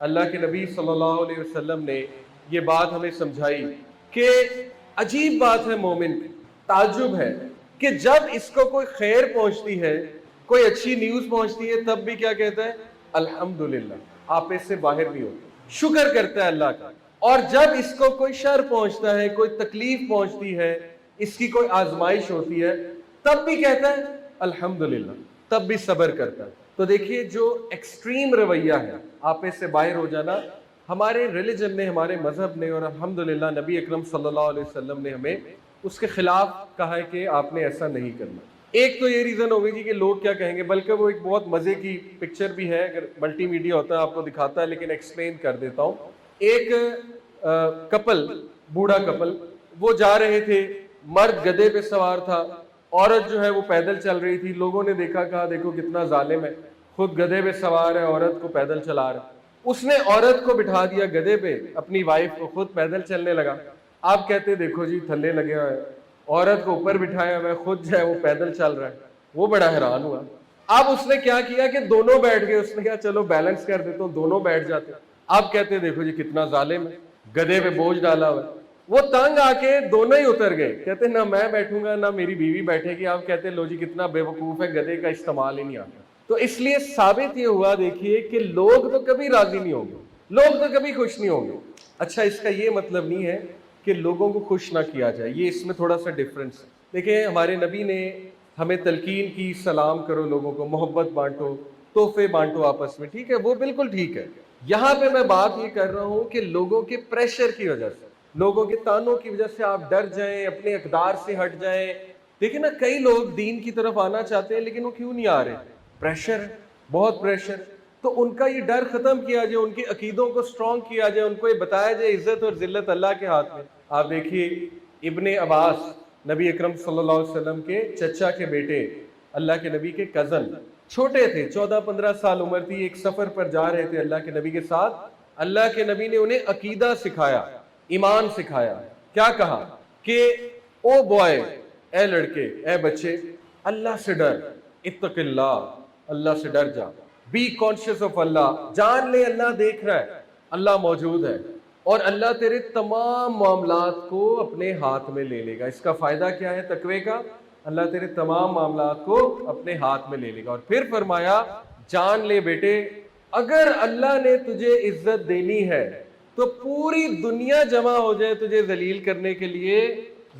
اللہ کے نبی صلی اللہ علیہ وسلم نے یہ بات ہمیں سمجھائی کہ عجیب بات ہے مومن، تعجب ہے کہ جب اس کو کوئی خیر پہنچتی ہے، کوئی اچھی نیوز پہنچتی ہے، تب بھی کیا کہتا ہے؟ الحمدللہ، آپے سے باہر نہیں ہوتا، شکر کرتا ہے اللہ کا۔ اور جب اس کو کوئی شر پہنچتا ہے، کوئی تکلیف پہنچتی ہے، اس کی کوئی آزمائش ہوتی ہے، تب بھی کہتا ہے الحمدللہ، تب بھی صبر کرتا ہے۔ تو دیکھیے جو ایکسٹریم رویہ ہے، آپے سے باہر ہو جانا، ہمارے ریلیجن نے، ہمارے مذہب نے، اور الحمدللہ نبی اکرم صلی اللہ علیہ وسلم نے ہمیں اس کے خلاف کہا ہے کہ آپ نے ایسا نہیں کرنا۔ ایک تو یہ ریزن ہوگی جی کہ لوگ کیا کہیں گے، بلکہ وہ ایک بہت مزے کی پکچر بھی ہے، اگر ملٹی میڈیا ہوتا ہے آپ کو دکھاتا ہے، لیکن ایکسپلین کر دیتا ہوں۔ ایک کپل، بوڑھا کپل، وہ جا رہے تھے، مرد گدھے پہ سوار تھا، عورت جو ہے وہ پیدل چل رہی تھی۔ لوگوں نے دیکھا، کہا دیکھو کتنا ظالم ہے، خود گدھے پہ سوار ہے، عورت کو پیدل چلا رہا ہے۔ اس نے عورت کو بٹھا دیا گدھے پہ، اپنی وائف کو، خود پیدل چلنے لگا۔ آپ کہتے دیکھو جی تھلے لگے ہوئے، عورت کو اوپر بٹھایا ہوا ہے، خود جو ہے وہ پیدل چل رہا ہے۔ وہ بڑا حیران ہوا۔ اب اس نے کیا کیا کہ دونوں بیٹھ گئے، اس نے کہا چلو بیلنس کر دیتا ہوں، دونوں بیٹھ جاتے۔ آپ کہتے دیکھو جی کتنا ظالم ہے، گدھے پہ بوجھ ڈالا ہوا ہے۔ وہ تنگ آ کے دونوں ہی اتر گئے، کہتے نہ میں بیٹھوں گا نہ میری بیوی بیٹھے گی۔ آپ کہتے لو جی کتنا بے وقوف ہے، گدھے کا استعمال ہی نہیں آتا۔ تو اس لیے ثابت یہ ہوا دیکھیے کہ لوگ تو کبھی راضی نہیں ہوں گے، لوگ تو کبھی خوش نہیں ہوں گے۔ اچھا، اس کا یہ مطلب نہیں ہے کہ لوگوں کو خوش نہ کیا جائے، یہ اس میں تھوڑا سا ڈفرنس ہے۔ دیکھیں ہمارے نبی نے ہمیں تلقین کی، سلام کرو، لوگوں کو محبت بانٹو، تحفے بانٹو آپس میں، ٹھیک ہے، وہ بالکل ٹھیک ہے۔ یہاں پہ میں بات یہ کر رہا ہوں کہ لوگوں کے پریشر کی وجہ سے، لوگوں کے تانوں کی وجہ سے آپ ڈر جائیں، اپنے اقدار سے ہٹ جائیں۔ دیکھیں نا، کئی لوگ دین کی طرف آنا چاہتے ہیں لیکن وہ کیوں نہیں آ رہے؟ پریشر ہے، بہت پریشر۔ تو ان کا یہ ڈر ختم کیا جائے، ان کے عقیدوں کو سٹرونگ کیا جائے، ان کو یہ بتایا جائے عزت اور ذلت اللہ کے ہاتھ میں۔ آپ دیکھیے ابن عباس، نبی اکرم صلی اللہ علیہ وسلم کے چچا کے بیٹے، اللہ کے نبی کے کزن، چھوٹے تھے، 14-15 سال عمر تھی، ایک سفر پر جا رہے تھے اللہ کے نبی کے ساتھ۔ اللہ کے نبی نے انہیں عقیدہ سکھایا، ایمان سکھایا۔ کیا کہا کہ او بوائے، اے لڑکے، اے بچے، اللہ سے ڈر، اتق اللہ، اللہ سے ڈر جا، بی کانشیس آف اللہ، جان لے اللہ دیکھ رہا ہے، اللہ موجود ہے، اور اللہ تیرے تمام معاملات کو اپنے ہاتھ میں لے لے گا۔ اس کا فائدہ کیا ہے تقوی کا؟ اللہ تیرے تمام معاملات کو اپنے ہاتھ میں لے لے گا۔ اور پھر فرمایا جان لے بیٹے، اگر اللہ نے تجھے عزت دینی ہے تو پوری دنیا جمع ہو جائے تجھے ذلیل کرنے کے لیے،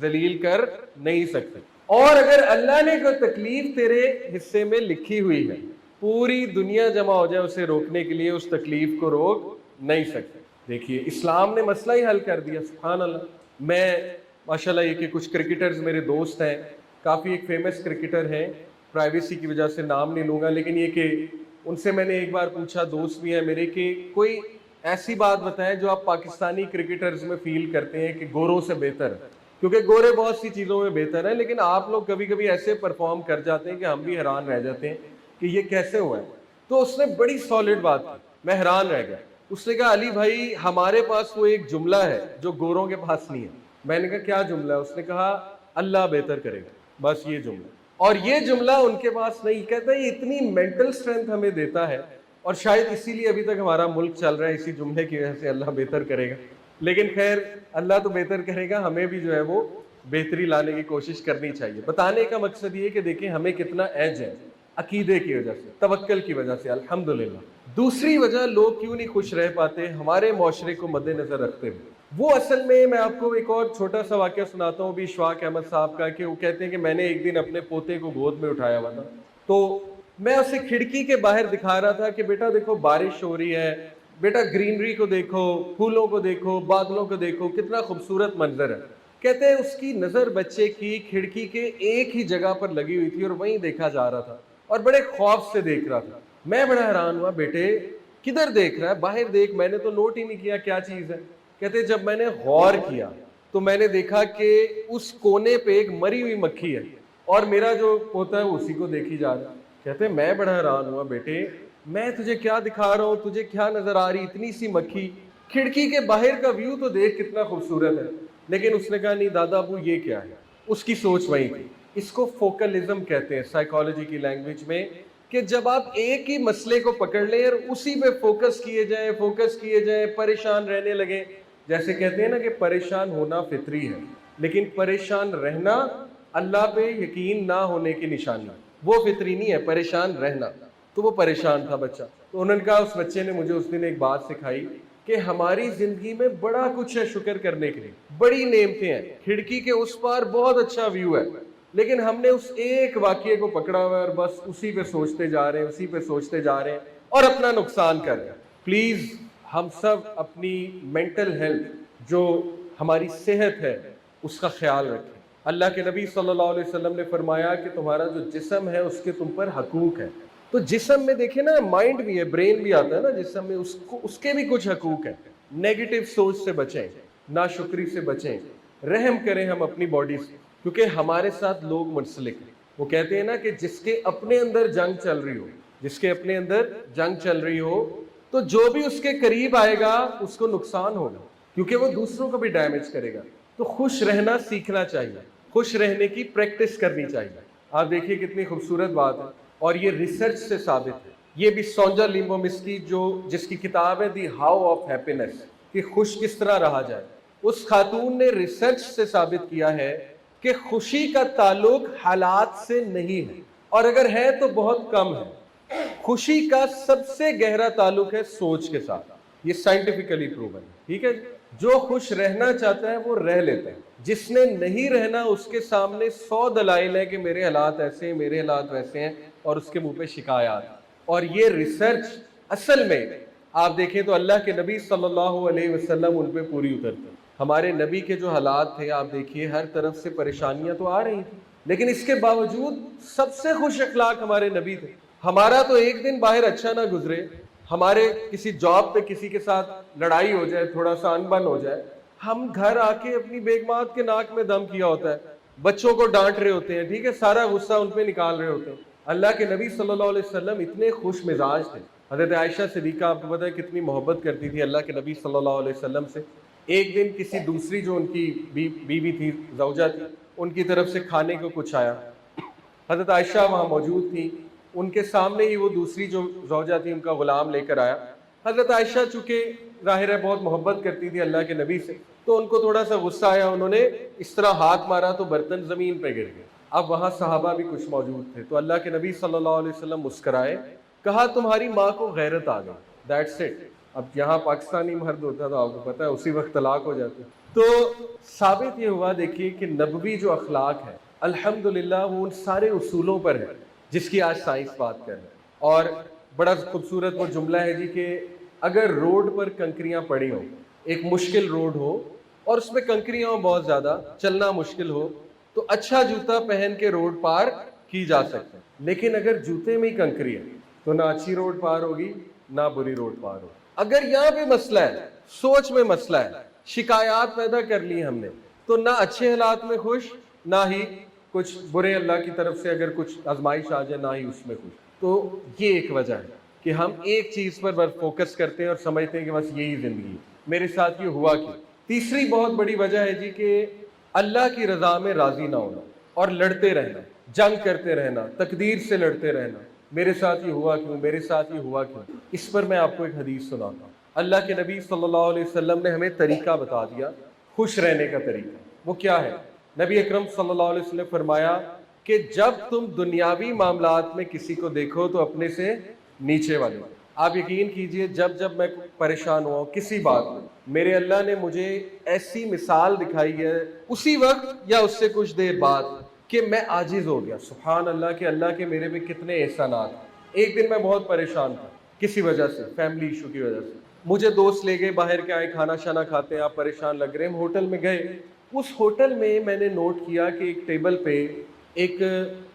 ذلیل کر نہیں سکتے۔ اور اگر اللہ نے کوئی تکلیف تیرے حصے میں لکھی ہوئی ہے، پوری دنیا جمع ہو جائے اسے روکنے کے لیے، اس تکلیف کو روک نہیں سکتے۔ دیکھیے اسلام نے مسئلہ ہی حل کر دیا، سبحان اللہ۔ میں ماشاءاللہ یہ کہ کچھ کرکٹرز میرے دوست ہیں، کافی ایک فیمس کرکٹر ہیں، پرائیویسی کی وجہ سے نام نہیں لوں گا، لیکن یہ کہ ان سے میں نے ایک بار پوچھا، دوست بھی ہیں میرے، کہ کوئی ایسی بات بتائیں جو آپ پاکستانی کرکٹرز میں فیل کرتے ہیں کہ گوروں سے بہتر ہے، کیونکہ گورے بہت سی چیزوں میں بہتر ہیں، لیکن آپ لوگ کبھی کبھی ایسے پرفارم کر جاتے ہیں کہ ہم بھی حیران رہ جاتے ہیں کہ یہ کیسے ہوا ہے۔ تو اس نے بڑی سالڈ بات کی، میں حیران رہ گیا۔ اس نے کہا علی بھائی ہمارے پاس وہ ایک جملہ ہے جو گوروں کے پاس نہیں ہے۔ میں نے کہا کیا جملہ ہے؟ اس نے کہا اللہ بہتر کرے گا، بس یہ جملہ۔ اور یہ جملہ ان کے پاس نہیں، کہتا ہے یہ اتنی مینٹل سٹرینتھ ہمیں دیتا ہے، اور شاید اسی لیے ابھی تک ہمارا ملک چل رہا ہے، اسی جملے کی وجہ سے اللہ بہتر کرے گا۔ لیکن خیر اللہ تو بہتر کرے گا، ہمیں بھی جو ہے وہ بہتری لانے کی کوشش کرنی چاہیے۔ بتانے کا مقصد یہ کہ دیکھیں ہمیں کتنا ایج ہے، عقیدے کی وجہ سے، توکل کی وجہ سے، الحمدللہ۔ دوسری وجہ لوگ کیوں نہیں خوش رہ پاتے ہمارے معاشرے کو مد نظر رکھتے ہوئے، وہ اصل میں آپ کو ایک اور چھوٹا سا واقعہ سناتا ہوں بھی اشفاق احمد صاحب کا، کہ وہ کہتے ہیں کہ میں نے ایک دن اپنے پوتے کو گود میں اٹھایا ہوا تھا، تو میں اسے کھڑکی کے باہر دکھا رہا تھا کہ بیٹا دیکھو بارش ہو رہی ہے، بیٹا گرینری کو دیکھو، پھولوں کو دیکھو، بادلوں کو دیکھو، کتنا خوبصورت منظر ہے۔ کہتے ہیں اس کی نظر بچے کی کھڑکی کے ایک ہی جگہ پر لگی ہوئی تھی اور وہیں دیکھا جا رہا تھا، اور بڑے خوف سے دیکھ رہا تھا۔ میں بڑا حیران ہوا، بیٹے کدھر دیکھ رہا ہے؟ باہر دیکھ، میں نے تو نوٹ ہی نہیں کیا کیا چیز ہے۔ کہتے جب میں نے غور کیا تو میں نے دیکھا کہ اس کونے پہ ایک مری ہوئی مکھی ہے، اور میرا جو پوتا ہے اسی کو دیکھی جا رہا ہے۔ کہتے میں بڑا حیران ہوا، بیٹے میں تجھے کیا دکھا رہا ہوں، تجھے کیا نظر آ رہی، اتنی سی مکھی، کھڑکی کے باہر کا ویو تو دیکھ کتنا خوبصورت ہے۔ لیکن اس نے کہا نہیں دادا ابو یہ کیا ہے، اس کی سوچ وہیں تھی۔ اس کو فوکلزم کہتے ہیں سائیکالوجی کی لینگویج میں، کہ جب آپ ایک ہی مسئلے کو پکڑ لیں اور اسی پہ فوکس کیے جائیں پریشان رہنے لگیں. جیسے کہتے ہیں نا کہ پریشان ہونا فطری ہے، لیکن پریشان رہنا اللہ پہ یقین نہ ہونے کی نشانی. وہ فطری نہیں ہے پریشان رہنا. تو وہ پریشان تھا بچہ. تو انہوں نے کہا، اس بچے نے مجھے اس دن ایک بات سکھائی کہ ہماری زندگی میں بڑا کچھ ہے شکر کرنے کے لیے، بڑی نعمتیں ہیں، کھڑکی کے اس پار بہت اچھا ویو ہے، لیکن ہم نے اس ایک واقعے کو پکڑا ہوا ہے اور بس اسی پہ سوچتے جا رہے ہیں اور اپنا نقصان کر رہے ہیں. پلیز ہم سب اپنی مینٹل ہیلتھ، جو ہماری صحت ہے، اس کا خیال رکھیں. اللہ کے نبی صلی اللہ علیہ وسلم نے فرمایا کہ تمہارا جو جسم ہے اس کے تم پر حقوق ہے. تو جسم میں دیکھیں نا، مائنڈ بھی ہے، برین بھی آتا ہے نا جسم میں، اس کے بھی کچھ حقوق ہیں. نیگیٹو سوچ سے بچیں، ناشکری سے بچیں، رحم کریں ہم اپنی باڈی سے، کیونکہ ہمارے ساتھ لوگ منسلک ہیں. وہ کہتے ہیں نا کہ جس کے اپنے اندر جنگ چل رہی ہو تو جو بھی اس کے قریب آئے گا اس کو نقصان ہوگا، کیونکہ وہ دوسروں کو بھی ڈیمیج کرے گا. تو خوش رہنا سیکھنا چاہیے، خوش رہنے کی پریکٹس کرنی چاہیے. آپ دیکھیے کتنی خوبصورت بات ہے، اور یہ ریسرچ سے ثابت ہے. یہ بھی سونجا لیمبومسکی جس کی کتاب ہے دی ہاؤ آف ہیپینس، کہ خوش کس طرح رہا جائے، اس خاتون نے ریسرچ سے ثابت کیا ہے کہ خوشی کا تعلق حالات سے نہیں ہے، اور اگر ہے تو بہت کم ہے. خوشی کا سب سے گہرا تعلق ہے سوچ کے ساتھ. یہ سائنٹیفکلی پروون ہے. ٹھیک ہے، جو خوش رہنا چاہتا ہے وہ رہ لیتا ہے. جس نے نہیں رہنا اس کے سامنے 100 دلائل ہے کہ میرے حالات ایسے ہیں، میرے حالات ویسے ہیں، اور اس کے منہ پہ شکایات. اور یہ ریسرچ اصل میں آپ دیکھیں تو اللہ کے نبی صلی اللہ علیہ وسلم ان پہ پوری اترتی. ہمارے نبی کے جو حالات تھے، آپ دیکھیے ہر طرف سے پریشانیاں تو آ رہی تھیں، لیکن اس کے باوجود سب سے خوش اخلاق ہمارے نبی تھے. ہمارا تو ایک دن باہر اچھا نہ گزرے، ہمارے کسی جاب پہ کسی کے ساتھ لڑائی ہو جائے، تھوڑا سا انبن ہو جائے، ہم گھر آ کے اپنی بیگمات کے ناک میں دم کیا ہوتا ہے، بچوں کو ڈانٹ رہے ہوتے ہیں، ٹھیک ہے، سارا غصہ ان پہ نکال رہے ہوتے ہیں. اللہ کے نبی صلی اللہ علیہ وسلم اتنے خوش مزاج تھے. حضرت عائشہ صدیقہ آپ کو پتہ ہے کتنی محبت کرتی تھی اللہ کے نبی صلی اللہ علیہ وسلم سے. ایک دن کسی دوسری جو ان کی بیوی تھی، زوجہ تھی، ان کی طرف سے کھانے کو کچھ آیا. حضرت عائشہ وہاں موجود تھی، ان کے سامنے ہی وہ دوسری جو زوجہ تھی ان کا غلام لے کر آیا. حضرت عائشہ چونکہ ظاہر ہے بہت محبت کرتی تھی اللہ کے نبی سے، تو ان کو تھوڑا سا غصہ آیا، انہوں نے اس طرح ہاتھ مارا تو برتن زمین پہ گر گئے. اب وہاں صحابہ بھی کچھ موجود تھے، تو اللہ کے نبی صلی اللہ علیہ وسلم مسکرائے، کہا تمہاری ماں کو غیرت آ گئی. That's it. اب یہاں پاکستانی مرد ہوتا تو آپ کو پتہ ہے اسی وقت طلاق ہو جاتی. تو ثابت یہ ہوا دیکھیے کہ نبوی جو اخلاق ہے الحمدللہ وہ ان سارے اصولوں پر ہے جس کی آج سائنس بات کر رہے ہیں. اور بڑا خوبصورت وہ جملہ ہے جی کہ اگر روڈ پر کنکریاں پڑی ہوں، ایک مشکل روڈ ہو اور اس میں کنکریاں ہوں بہت زیادہ، چلنا مشکل ہو، تو اچھا جوتا پہن کے روڈ پار کی جا سکتے ہیں. لیکن اگر جوتے میں ہی کنکری ہے تو نہ اچھی روڈ پار ہوگی نہ بری روڈ پار ہوگی. اگر یہاں پہ مسئلہ ہے، سوچ میں مسئلہ ہے، شکایات پیدا کر لی ہم نے، تو نہ اچھے حالات میں خوش، نہ ہی کچھ برے اللہ کی طرف سے اگر کچھ آزمائش آ جائے نہ ہی اس میں خوش. تو یہ ایک وجہ ہے کہ ہم ایک چیز پر بس فوکس کرتے ہیں اور سمجھتے ہیں کہ بس یہی زندگی ہے، میرے ساتھ یہ ہوا کیوں. تیسری بہت بڑی وجہ ہے جی کہ اللہ کی رضا میں راضی نہ ہونا اور لڑتے رہنا، جنگ کرتے رہنا، تقدیر سے لڑتے رہنا، میرے ساتھ یہ ہوا کیوں، میرے ساتھ یہ ہوا کیوں. اس پر میں آپ کو ایک حدیث سناتا ہوں. اللہ کے نبی صلی اللہ علیہ وسلم نے ہمیں طریقہ بتا دیا خوش رہنے کا طریقہ. وہ کیا ہے؟ نبی اکرم صلی اللہ علیہ وسلم نے فرمایا کہ جب تم دنیاوی معاملات میں کسی کو دیکھو تو اپنے سے نیچے والے. آپ یقین کیجئے جب میں پریشان ہوا کسی بات میں، میرے اللہ نے مجھے ایسی مثال دکھائی ہے اسی وقت یا اس سے کچھ دیر بعد کہ میں عاجز ہو گیا. سبحان اللہ کہ اللہ کے میرے پہ کتنے احسانات. ایک دن میں بہت پریشان تھا کسی وجہ سے، فیملی ایشو کی وجہ سے. مجھے دوست لے گئے باہر کے، آئے کھانا شانا کھاتے ہیں، آپ پریشان لگ رہے ہیں. ہم ہوٹل میں گئے. اس ہوٹل میں نے نوٹ کیا کہ ایک ٹیبل پہ ایک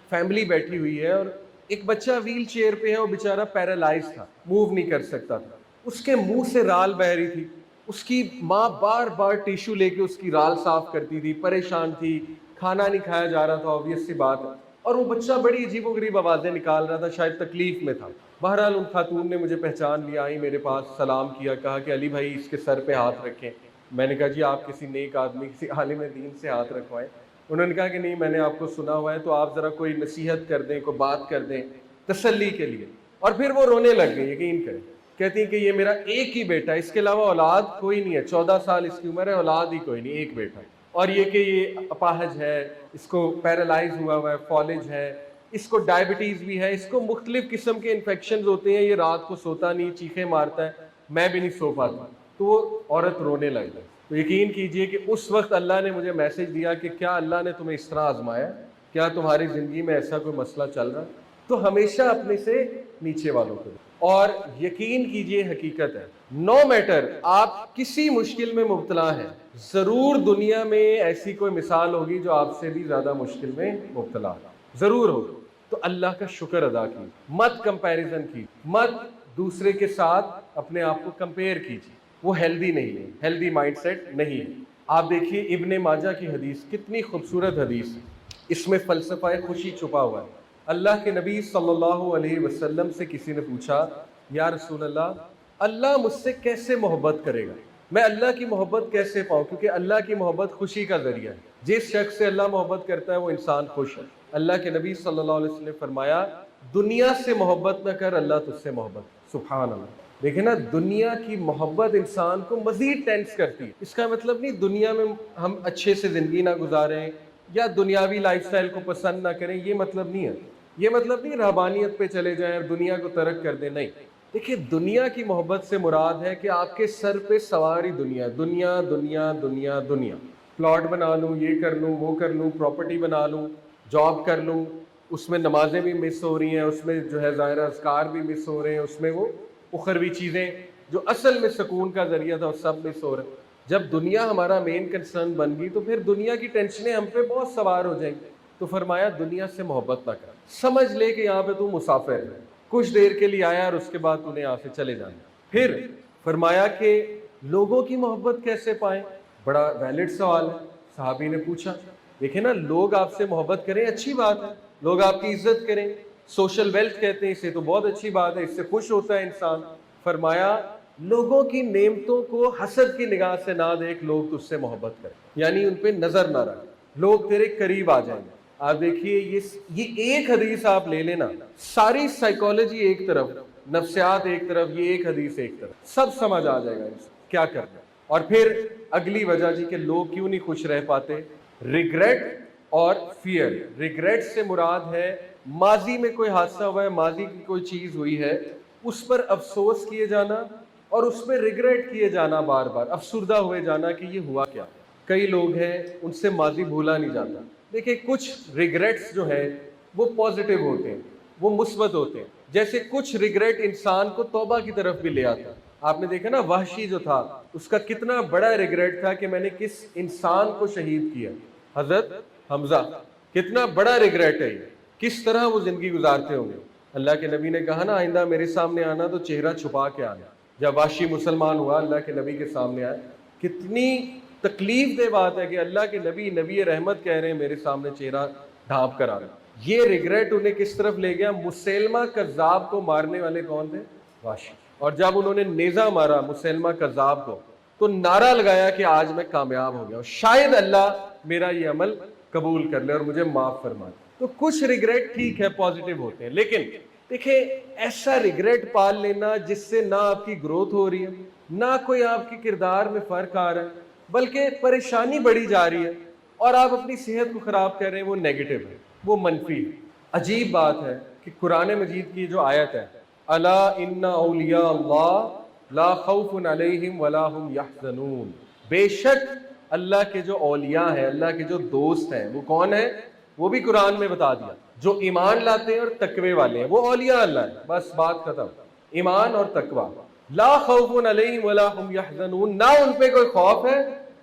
فیملی بیٹھی ہوئی ہے اور ایک بچہ ویل چیئر پہ ہے، اور بیچارہ پیرالائز تھا، موو نہیں کر سکتا تھا. اس کے منہ سے رال بہ رہی تھی. اس کی ماں بار بار ٹیشو لے کے اس کی رال صاف کرتی تھی، پریشان تھی، کھانا نہیں کھایا جا رہا تھا، obvious سی بات ہے. اور وہ بچہ بڑی عجیب و غریب آوازیں نکال رہا تھا، شاید تکلیف میں تھا. بہرحال ان خاتون نے مجھے پہچان لیا، آئی میرے پاس، سلام کیا، کہا کہ علی بھائی اس کے سر پہ ہاتھ رکھیں. میں نے کہا جی آپ کسی نیک آدمی، کسی عالم دین سے ہاتھ رکھوائیں. انہوں نے کہا کہ نہیں میں نے آپ کو سنا ہوا ہے، تو آپ ذرا کوئی نصیحت کر دیں، کوئی بات کر دیں. تسلی کے لیے، اور پھر وہ رونے لگ گئی، یقین کریں، کہتی ہیں کہ یہ میرا ایک ہی بیٹا ہے، اس کے علاوہ اولاد کوئی نہیں ہے، 14 سال اس کی عمر ہے، اولاد ہی کوئی نہیں، ایک بیٹا ہے، اور یہ کہ یہ اپاہج ہے، اس کو پیرالائز ہوا ہے، فالج ہے، اس کو ڈائبٹیز بھی ہے، اس کو مختلف قسم کے انفیکشنز ہوتے ہیں، یہ رات کو سوتا نہیں، چیخیں مارتا ہے، میں بھی نہیں سو پاتا، تو وہ عورت رونے لگ گئی۔ تو یقین کیجئے کہ اس وقت اللہ نے مجھے میسج دیا کہ کیا اللہ نے تمہیں اس طرح آزمایا، کیا تمہاری زندگی میں ایسا کوئی مسئلہ چل رہا ہے؟ تو ہمیشہ اپنے سے نیچے والوں کو، اور یقین کیجئے حقیقت ہے، نو میٹر آپ کسی مشکل میں مبتلا ہیں، ضرور دنیا میں ایسی کوئی مثال ہوگی جو آپ سے بھی زیادہ مشکل میں مبتلا ضرور ہوگی۔ تو اللہ کا شکر ادا کی، مت کمپیریزن کی، مت دوسرے کے ساتھ اپنے آپ کو کمپیئر کیجیے، وہ ہیلدی نہیں ہے، ہیلدی مائنڈ سیٹ نہیں ہے۔ آپ دیکھیے ابن ماجہ کی حدیث، کتنی خوبصورت حدیث ہے، اس میں فلسفہ خوشی چھپا ہوا ہے۔ اللہ کے نبی صلی اللہ علیہ وسلم سے کسی نے پوچھا، یا رسول اللہ، اللہ مجھ سے کیسے محبت کرے گا، میں اللہ کی محبت کیسے پاؤں، کیونکہ اللہ کی محبت خوشی کا ذریعہ ہے، جس شخص سے اللہ محبت کرتا ہے وہ انسان خوش ہے۔ اللہ کے نبی صلی اللہ علیہ وسلم نے فرمایا، دنیا سے محبت نہ کر، اللہ تجھ سے محبت۔ سبحان اللہ، دیکھیں نا، دنیا کی محبت انسان کو مزید ٹینس کرتی ہے۔ اس کا مطلب نہیں دنیا میں ہم اچھے سے زندگی نہ گزاریں یا دنیاوی لائف سٹائل کو پسند نہ کریں، یہ مطلب نہیں ہے، یہ مطلب نہیں رہبانیت پہ چلے جائیں اور دنیا کو ترک کر دیں، نہیں۔ دیکھیے دنیا کی محبت سے مراد ہے کہ آپ کے سر پہ سواری دنیا دنیا دنیا دنیا دنیا، پلاٹ بنا لوں، یہ کر لوں، وہ کر لوں، پراپرٹی بنا لوں، جاب کر لوں، اس میں نمازیں بھی مس ہو رہی ہیں، اس میں جو ہے ظاہر اذکار بھی مس ہو رہے ہیں، اس میں وہ اخروی چیزیں جو اصل میں سکون کا ذریعہ تھا وہ سب مس ہو رہے ہیں۔ جب دنیا ہمارا مین کنسرن بن گئی تو پھر دنیا کی ٹینشنیں ہم پہ بہت سوار ہو جائیں گی۔ تو فرمایا دنیا سے محبت نہ کر، سمجھ لے کہ یہاں پہ تو مسافر ہے، کچھ دیر کے لیے آیا اور اس کے بعد انہیں یہاں سے چلے جانا۔ پھر فرمایا کہ لوگوں کی محبت کیسے پائیں، بڑا ویلڈ سوال ہے، صحابی نے پوچھا۔ دیکھیں نا، لوگ آپ سے محبت کریں اچھی بات ہے، لوگ آپ کی عزت کریں، سوشل ویلتھ کہتے ہیں اسے، تو بہت اچھی بات ہے، اس سے خوش ہوتا ہے انسان۔ فرمایا لوگوں کی نعمتوں کو حسد کی نگاہ سے نہ دیکھ، لوگ تجھ سے محبت کریں، یعنی ان پہ نظر نہ رکھ، لوگ تیرے قریب آ جائیں گے۔ آپ دیکھیے یہ ایک حدیث آپ لے لینا، ساری سائیکالوجی ایک طرف، نفسیات ایک طرف، یہ ایک حدیث ایک طرف، سب سمجھ آ جائے گا کیا کرنا ہے۔ اور پھر اگلی وجہ جی کہ لوگ کیوں نہیں خوش رہ پاتے، ریگریٹ اور فیئر۔ ریگریٹ سے مراد ہے ماضی میں کوئی حادثہ ہوا ہے، ماضی کی کوئی چیز ہوئی ہے، اس پر افسوس کیے جانا اور اس میں ریگریٹ کیے جانا، بار بار افسردہ ہوئے جانا کہ یہ ہوا کیا۔ کئی لوگ ہیں ان سے ماضی بھولا نہیں جاتا۔ دیکھیں کچھ ریگریٹس جو ہیں وہ پازیٹیو ہوتے ہیں، وہ مثبت ہوتے ہیں، جیسے کچھ ریگریٹ انسان کو توبہ کی طرف بھی لے آتا ہے۔ آپ نے دیکھا نا وحشی جو تھا، اس کا کتنا بڑا ریگریٹ تھا کہ میں نے کس انسان کو شہید کیا، حضرت حمزہ، کتنا بڑا ریگریٹ ہے یہ، کس طرح وہ زندگی گزارتے ہوں گے۔ اللہ کے نبی نے کہا نا آئندہ میرے سامنے آنا تو چہرہ چھپا کے آنا۔ جب وحشی مسلمان ہوا، اللہ کے نبی کے سامنے آیا، کتنی تکلیف دہ بات ہے کہ اللہ کے نبی، نبی رحمت کہہ رہے ہیں میرے سامنے چہرہ ڈھانپ کر آنا۔ یہ ریگریٹ انہیں کس طرف لے گیا، مسیلمہ کذاب کو مارنے والے کون تھے؟ وحشی۔ اور جب انہوں نے نیزہ مارا مسیلمہ کذاب کو تو نعرہ لگایا کہ آج میں کامیاب ہو گیا، شاید اللہ میرا یہ عمل قبول کر لے اور مجھے معاف فرما دے۔ تو کچھ ریگریٹ ٹھیک ہے پازیٹیو ہوتے ہیں، لیکن دیکھیں ایسا ریگریٹ پال لینا جس سے نہ آپ کی گروتھ ہو رہی ہے، نہ کوئی آپ کے کردار میں فرق آ رہا ہے، بلکہ پریشانی بڑھی جا رہی ہے اور آپ اپنی صحت کو خراب کر رہے ہیں، وہ نیگیٹو ہے، وہ منفی ہے۔ عجیب بات ہے کہ قرآن مجید کی جو آیت ہے، الا ان اولیاء اللہ لا خوف علیہم ولا هم یحزنون، بے شک اللہ کے جو اولیاء ہیں، اللہ کے جو دوست ہیں، وہ کون ہیں؟ وہ بھی قرآن میں بتا دیا، جو ایمان لاتے ہیں اور تقوی والے ہیں، وہ اولیاء اللہ ہیں، بس بات ختم، ایمان اور تقوی۔ لا خوف علیہم ولا هم یحزنون، نہ ان پہ کوئی خوف ہے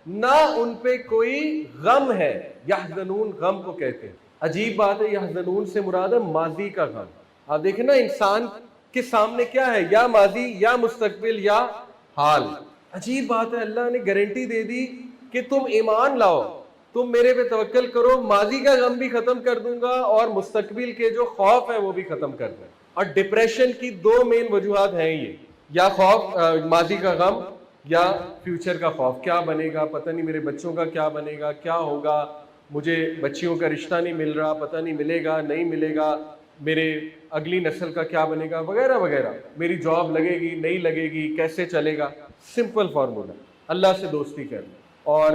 نہ ان پہ کوئی غم ہے۔ یحزنون غم کو کہتے ہیں۔ عجیب بات ہے، یحزنون سے مراد ہے ماضی کا غم۔ آپ دیکھیں نا انسان کے سامنے کیا ہے، یا ماضی یا مستقبل یا حال۔ عجیب بات ہے، اللہ نے گارنٹی دے دی کہ تم ایمان لاؤ، تم میرے پہ توکل کرو، ماضی کا غم بھی ختم کر دوں گا اور مستقبل کے جو خوف ہے وہ بھی ختم کر دوں گا۔ اور ڈپریشن کی دو مین وجوہات ہیں، یہ یا خوف ماضی کا غم یا فیوچر کا خوف، کیا بنے گا پتہ نہیں، میرے بچوں کا کیا بنے گا، کیا ہوگا، مجھے بچیوں کا رشتہ نہیں مل رہا، پتہ نہیں ملے گا نہیں ملے گا، میرے اگلی نسل کا کیا بنے گا وغیرہ وغیرہ، میری جاب لگے گی نہیں لگے گی، کیسے چلے گا، سمپل فارمولا، اللہ سے دوستی کرنا۔ اور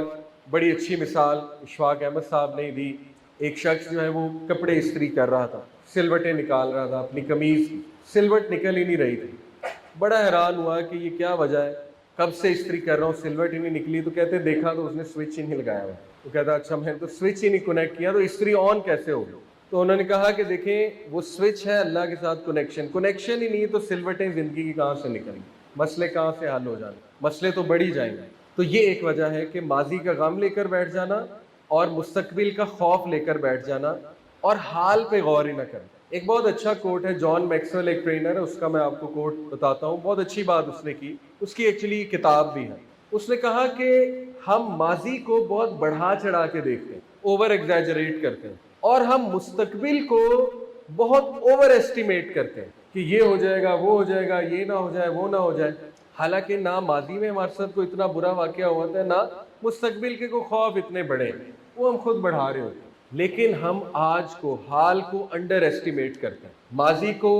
بڑی اچھی مثال اشفاق احمد صاحب نے دی، ایک شخص جو ہے وہ کپڑے استری کر رہا تھا، سلوٹیں نکال رہا تھا اپنی قمیض کی، سلوٹ نکل ہی نہیں رہی تھی، بڑا حیران ہوا کہ یہ کیا وجہ ہے، کب سے استری کر رہا ہوں سلوٹ ہی نہیں نکلی، تو کہتے دیکھا تو اس نے سوئچ ہی نہیں لگایا ہوا، تو کہتا اچھا میں نے تو سوئچ ہی نہیں کنیکٹ کیا، تو استری آن کیسے ہوگی؟ تو انہوں نے کہا کہ دیکھیں وہ سوئچ ہے اللہ کے ساتھ کنیکشن ہی نہیں تو سلوٹیں زندگی کی کہاں سے نکلیں گی، مسئلے کہاں سے حل ہو جانے، مسئلے تو بڑھ ہی جائیں گے۔ تو یہ ایک وجہ ہے کہ ماضی کا غم لے کر بیٹھ جانا اور مستقبل کا خوف لے کر بیٹھ جانا اور حال پہ غور ہی نہ کرنا۔ ایک بہت اچھا کوٹ ہے، جان میکسویل ایک ٹرینر ہے، اس کا میں آپ کو کوٹ بتاتا ہوں، بہت اچھی بات اس نے کی، اس کی ایکچولی کتاب بھی ہے۔ اس نے کہا کہ ہم ماضی کو بہت بڑھا چڑھا کے دیکھتے ہیں، اوور ایگزیجریٹ کرتے ہیں، اور ہم مستقبل کو بہت اوور ایسٹیمیٹ کرتے ہیں کہ یہ ہو جائے گا وہ ہو جائے گا، یہ نہ ہو جائے وہ نہ ہو جائے، حالانکہ نہ ماضی میں ہمارے ساتھ کوئی اتنا برا واقعہ ہوا تھا، نہ مستقبل کے کوئی خوف اتنے بڑے، وہ ہم خود بڑھا رہے ہوتے ہیں۔ لیکن ہم آج کو حال کو انڈر ایسٹیمیٹ کرتے ہیں، ماضی کو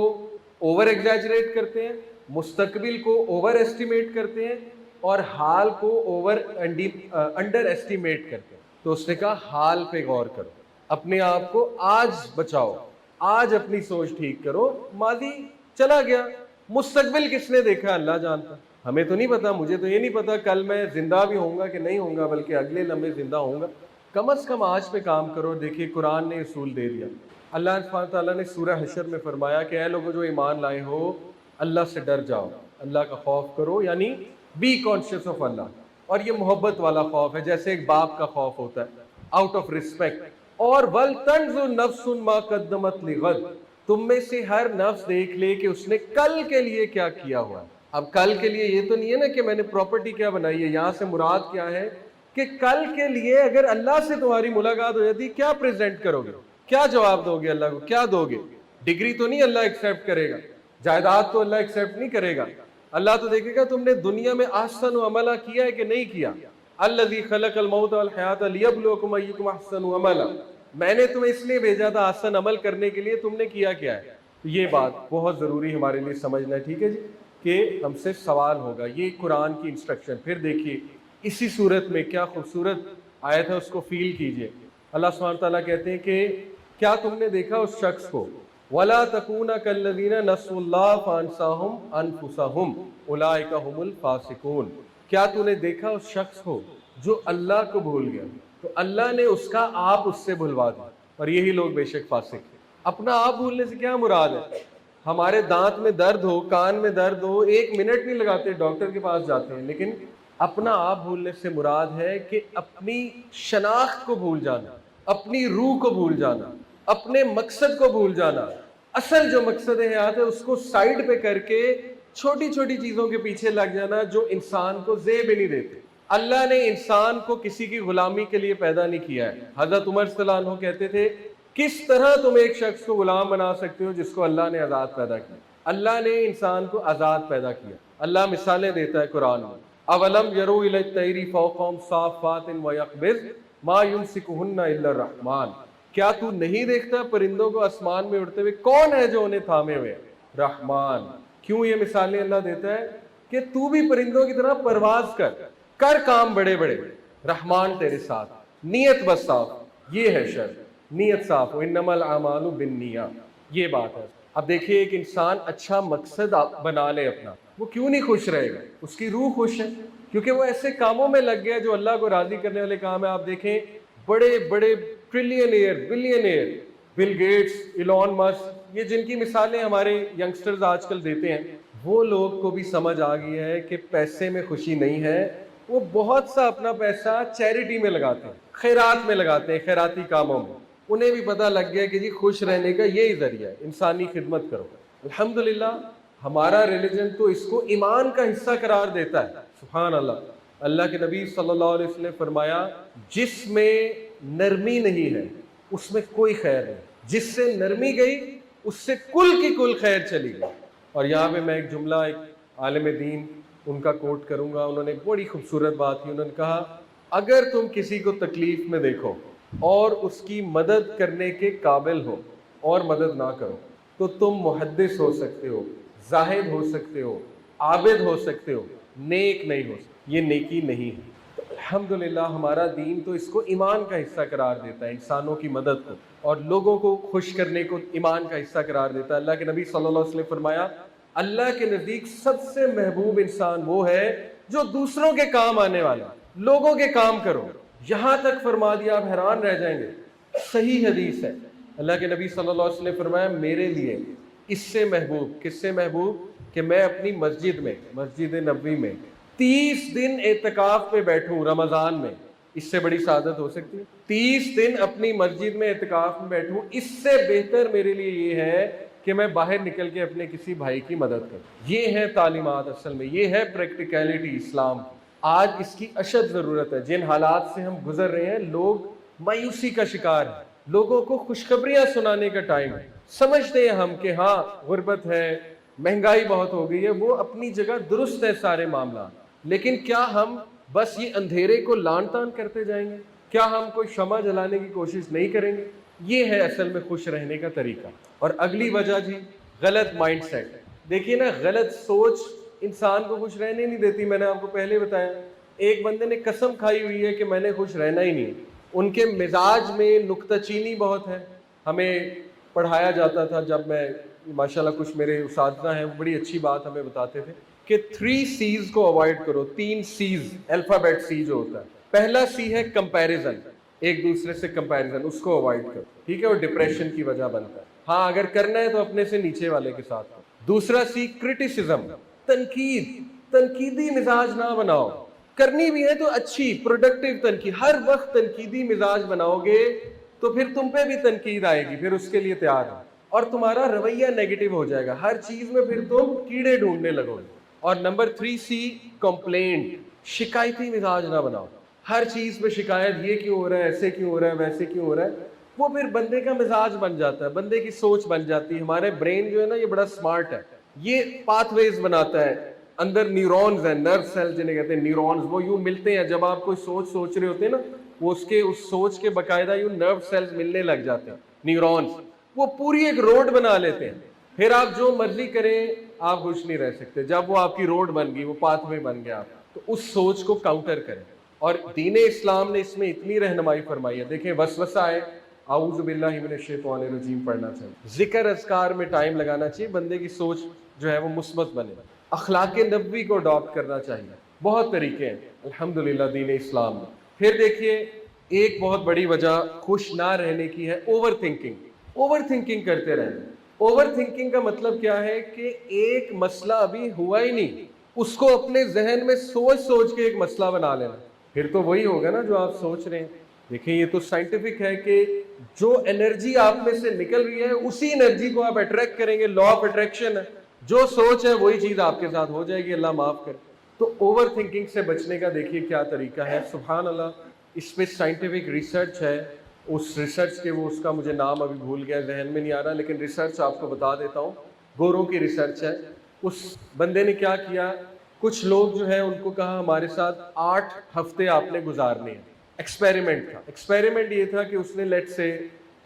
اوور ایگزیجریٹ کرتے ہیں، مستقبل کو اوور ایسٹیمیٹ کرتے ہیں، اور حال کو انڈر ایسٹیمیٹ کرتے ہیں۔ تو اس نے کہا حال پہ غور کرو، اپنے آپ کو آج بچاؤ، آج اپنی سوچ ٹھیک کرو، ماضی چلا گیا، مستقبل کس نے دیکھا اللہ جانتا، ہمیں تو نہیں پتا، مجھے تو یہ نہیں پتا کل میں زندہ بھی ہوں گا کہ نہیں ہوں گا، بلکہ اگلے لمحے زندہ ہوں گا۔ کم از کم آج پہ کام کرو۔ دیکھیے قرآن نے اصول دے دیا، اللہ سبحانہ تعالیٰ نے سورہ حشر میں فرمایا کہ اے لوگوں جو ایمان لائے ہو، اللہ سے ڈر جاؤ، اللہ کا خوف کرو، یعنی بی کانشیس آف اللہ، اور یہ محبت والا خوف ہے، جیسے ایک باپ کا خوف ہوتا ہے، آؤٹ آف ریسپیکٹ۔ اور وَلْتَنْظُرْ نَفْسٌ مَا قَدَّمَتْ لِغَدٍ، تم میں سے ہر نفس دیکھ لے کہ اس نے کل کے لیے کیا کیا ہوا ہے۔ اب کل کے لیے یہ تو نہیں ہے نا کہ میں نے پراپرٹی کیا بنائی ہے، یہاں سے مراد کیا ہے کہ کل کے لیے اگر اللہ سے تمہاری ملاقات ہو جاتی، کیا پریزنٹ کرو گے، کیا جواب دو گے اللہ کو، کیا دو گے؟ ڈگری تو نہیں اللہ ایکسیپٹ کرے گا، جائیداد تو اللہ ایکسیپٹ نہیں کرے گا، اللہ تو دیکھے گا تم نے دنیا میں احسن عملہ کیا ہے کہ نہیں کیا۔ الذی خلق الموت والحیات لیبلوکم ایکم احسن عملا، میں نے تمہیں اس لیے بھیجا تھا احسن عمل کرنے کے لیے، تم نے کیا کیا ہے؟ یہ بات بہت ضروری ہمارے لیے سمجھنا ہے، ٹھیک ہے جی، کہ ہم سے سوال ہوگا، یہ قرآن کی انسٹرکشن۔ پھر دیکھیے اسی صورت میں کیا خوبصورت آیت ہے، اس کو فیل کیجئے۔ اللہ سبحانہ تعالیٰ کہتے ہیں کہ کیا تم نے دیکھا اس شخص کو، وَلَا تَكُونَ كَالَّذِينَ نَسُوا اللَّهَ فَأَنسَاهُمْ أَنفُسَهُمْ أُولَٰئِكَ هُمُ الْفَاسِقُونَ، کیا تو نے دیکھا اس شخص کو جو اللہ کو بھول گیا، تو اللہ نے اس کا آپ اس سے بھلوا دیا، اور یہی لوگ بے شک فاسق ہیں۔ اپنا آپ بھولنے سے کیا مراد ہے؟ ہمارے دانت میں درد ہو، کان میں درد ہو، ایک منٹ نہیں لگاتے، ڈاکٹر کے پاس جاتے ہیں، لیکن اپنا آپ بھولنے سے مراد ہے کہ اپنی شناخت کو بھول جانا، اپنی روح کو بھول جانا، اپنے مقصد کو بھول جانا، اصل جو مقصد حیات ہے اس کو سائیڈ پہ کر کے چھوٹی چھوٹی چیزوں کے پیچھے لگ جانا جو انسان کو زیب نہیں دیتے۔ اللہ نے انسان کو کسی کی غلامی کے لیے پیدا نہیں کیا ہے۔ حضرت عمر صلی اللہ عنہ کہتے تھے کس طرح تم ایک شخص کو غلام بنا سکتے ہو جس کو اللہ نے آزاد پیدا کیا؟ اللہ نے انسان کو آزاد پیدا کیا۔ اللہ مثالیں دیتا ہے قرآن میں، اولم یرو الی الطیر فوقہم صافات ویقبض ما یمسکہن الا الرحمن، کیا تو نہیں دیکھتا پرندوں کو آسمان میں اڑتے ہوئے، کون ہے جو انہیں تھامے ہوئے؟ رحمان۔ کیوں یہ مثالیں اللہ دیتا ہے کہ تو بھی پرندوں کی طرح پرواز کر کام بڑے بڑے، رحمان تیرے ساتھ، نیت بس صاف، یہ ہے شرط، نیت صاف، انما الاعمال بالنیات، یہ بات ہے۔ اب دیکھیے ایک انسان اچھا مقصد بنا لے اپنا، وہ کیوں نہیں خوش رہے گا؟ اس کی روح خوش ہے، کیونکہ وہ ایسے کاموں میں لگ گیا جو اللہ کو راضی کرنے والے کام ہے۔ آپ دیکھیں بڑے بڑے ٹریلینئر، billionaire, Bill Gates, Elon Musk, یہ جن کی مثالیں ہمارے ینگسٹرز آج کل دیتے ہیں، وہ لوگ کو بھی سمجھ آ گئی ہے کہ پیسے میں خوشی نہیں ہے، وہ بہت سا اپنا پیسہ چیریٹی میں لگاتے ہیں، خیرات میں لگاتے ہیں، خیراتی کاموں میں۔ انہیں بھی پتہ لگ گیا کہ جی خوش رہنے کا یہی ذریعہ ہے، انسانی خدمت کرو۔ الحمدللہ ہمارا ریلیجن تو اس کو ایمان کا حصہ قرار دیتا ہے، سبحان اللہ۔ اللہ کے نبی صلی اللہ علیہ وسلم نے فرمایا جس میں نرمی نہیں ہے اس میں کوئی خیر نہیں، جس سے نرمی گئی اس سے کل کی کل خیر چلی گئی۔ اور یہاں پہ میں ایک جملہ ایک عالم دین ان کا کوٹ کروں گا، انہوں نے بڑی خوبصورت بات کی، انہوں نے کہا اگر تم کسی کو تکلیف میں دیکھو اور اس کی مدد کرنے کے قابل ہو اور مدد نہ کرو، تو تم محدث ہو سکتے ہو، زاہد ہو سکتے ہو، عابد ہو سکتے ہو، نیک نہیں ہو سکتے. یہ نیکی نہیں ہے. تو الحمدللہ ہمارا دین تو اس کو ایمان کا حصہ قرار دیتا ہے، انسانوں کی مدد کو اور لوگوں کو خوش کرنے کو ایمان کا حصہ قرار دیتا ہے. اللہ کے نبی صلی اللہ علیہ وسلم نے فرمایا اللہ کے نزدیک سب سے محبوب انسان وہ ہے جو دوسروں کے کام آنے والا، لوگوں کے کام کرو. یہاں تک فرما دیا آپ حیران رہ جائیں گے. صحیح حدیث ہے، اللہ کے نبی صلی اللہ علیہ وسلم نے فرمایا میرے لیے اس سے محبوب، کس سے محبوب کہ میں اپنی مسجد میں، مسجد نبوی میں 30 دن اعتکاف پہ بیٹھوں رمضان میں. اس سے بڑی سعادت ہو سکتی ہے؟ 30 دن اپنی مسجد میں اعتکاف میں بیٹھوں، اس سے بہتر میرے لیے یہ ہے کہ میں باہر نکل کے اپنے کسی بھائی کی مدد کروں. یہ ہے تعلیمات، اصل میں یہ ہے پریکٹیکلٹی اسلام. آج اس کی اشد ضرورت ہے. جن حالات سے ہم گزر رہے ہیں، لوگ مایوسی کا شکار ہیں. لوگوں کو خوشخبریاں سنانے کا ٹائم ہے. سمجھتے ہیں ہم کہ ہاں غربت ہے، مہنگائی بہت ہو گئی ہے، وہ اپنی جگہ درست ہے سارے معاملات، لیکن کیا ہم بس یہ اندھیرے کو لان تان کرتے جائیں گے؟ کیا ہم کوئی شمع جلانے کی کوشش نہیں کریں گے؟ یہ ہے اصل میں خوش رہنے کا طریقہ. اور اگلی وجہ جی غلط مائنڈ سیٹ. دیکھیے نا، غلط سوچ انسان کو خوش رہنے نہیں دیتی. میں نے آپ کو پہلے بتایا، ایک بندے نے قسم کھائی ہوئی ہے کہ میں نے خوش رہنا ہی نہیں. ان کے مزاج میں نکتہ چینی بہت ہے. ہمیں پڑھایا جاتا تھا جب میں، ماشاءاللہ کچھ میرے اساتذہ ہیں وہ بڑی اچھی بات ہمیں بتاتے تھے کہ 3 C's کو اوائڈ کرو. 3 C's، الفابیٹ سی جو ہوتا ہے. پہلا سی ہے کمپیریزن، ایک دوسرے سے کمپیریزن، اس کو اوائڈ کرو. ٹھیک ہے، وہ ڈپریشن کی وجہ بنتا ہے. ہاں اگر کرنا ہے تو اپنے سے نیچے والے کے ساتھ کرو. دوسرا سی کرٹیسزم، تنقید. تنقیدی مزاج نہ بناؤ. کرنی بھی ہے تو اچھی پروڈکٹیو تنقید. ہر وقت تنقیدی مزاج بناؤ گے تو پھر تم پہ بھی تنقید آئے گی، پھر اس کے لیے تیار ہو، اور تمہارا رویہ نیگیٹو ہو جائے گا. ہر چیز میں پھر تم کیڑے ڈھونڈنے لگو گے. اور نمبر 3 سی کمپلینٹ، شکایتی مزاج نہ بناؤ. ہر چیز پہ شکایت، یہ کیوں ہو رہا ہے، ایسے کیوں ہو رہا ہے، ویسے کیوں ہو رہا ہے. وہ پھر بندے کا مزاج بن جاتا ہے، بندے کی سوچ بن جاتی ہے. ہمارے برین جو ہے نا یہ بڑا سمارٹ ہے، یہ پاتھ ویز بناتا ہے. اندر نیورونز ہیں، نرو سیل جنہیں کہتے ہیں نیورونز، وہ یوں ملتے ہیں. جب آپ کوئی سوچ رہے ہوتے ہیں نا، وہ اس سوچ کے باقاعدہ یوں نرو سیلز ملنے لگ جاتے ہیں، نیورونز. وہ پوری ایک روڈ بنا لیتے ہیں. پھر آپ جو مرضی کریں آپ خوش نہیں رہ سکتے. جب وہ آپ کی روڈ بن گئی، وہ پاتھ وے بن گیا، تو اس سوچ کو کاؤنٹر کریں. اور دین اسلام نے اس میں اتنی رہنمائی فرمائی ہے. دیکھیں وسوسہ آئے، اعوذ باللہ من الشیطان الرجیم پڑھنا چاہیے. ذکر اذکار میں ٹائم لگانا چاہیے، بندے کی سوچ جو ہے وہ مثبت بنے. اخلاق نبوی کو اڈاپٹ کرنا چاہیے. بہت طریقے ہیں الحمدللہ دین اسلام میں. پھر دیکھیے ایک بہت بڑی وجہ خوش نہ رہنے کی ہے اوور تھنکنگ. اوور تھنکنگ کرتے رہنا. اوور تھنکنگ کا مطلب کیا ہے کہ ایک مسئلہ ابھی ہوا ہی نہیں، اس کو اپنے ذہن میں سوچ کے ایک مسئلہ بنا لینا. پھر تو وہی ہوگا نا جو آپ سوچ رہے ہیں. دیکھیں یہ تو سائنٹیفک ہے کہ جو انرجی آپ میں سے نکل رہی ہے اسی انرجی کو آپ اٹریکٹ کریں گے. لا آف اٹریکشن ہے. جو سوچ ہے وہی چیز آپ کے ساتھ ہو جائے گی، اللہ معاف کرے. تو اوور تھنکنگ سے بچنے کا دیکھیے کیا طریقہ ہے. سبحان اللہ، اس پہ سائنٹیفک ریسرچ ہے. اس ریسرچ کے اس کا مجھے نام ابھی بھول گیا، ذہن میں نہیں آ رہا، لیکن ریسرچ آپ کو بتا دیتا ہوں. گوروں کی ریسرچ ہے. اس بندے نے کیا کیا، کچھ لوگ جو ہے ان کو کہا ہمارے ساتھ 8 ہفتے آپ نے گزارنے ہیں. ایکسپیریمنٹ تھا. ایکسپیریمنٹ یہ تھا کہ اس نے لیٹ سے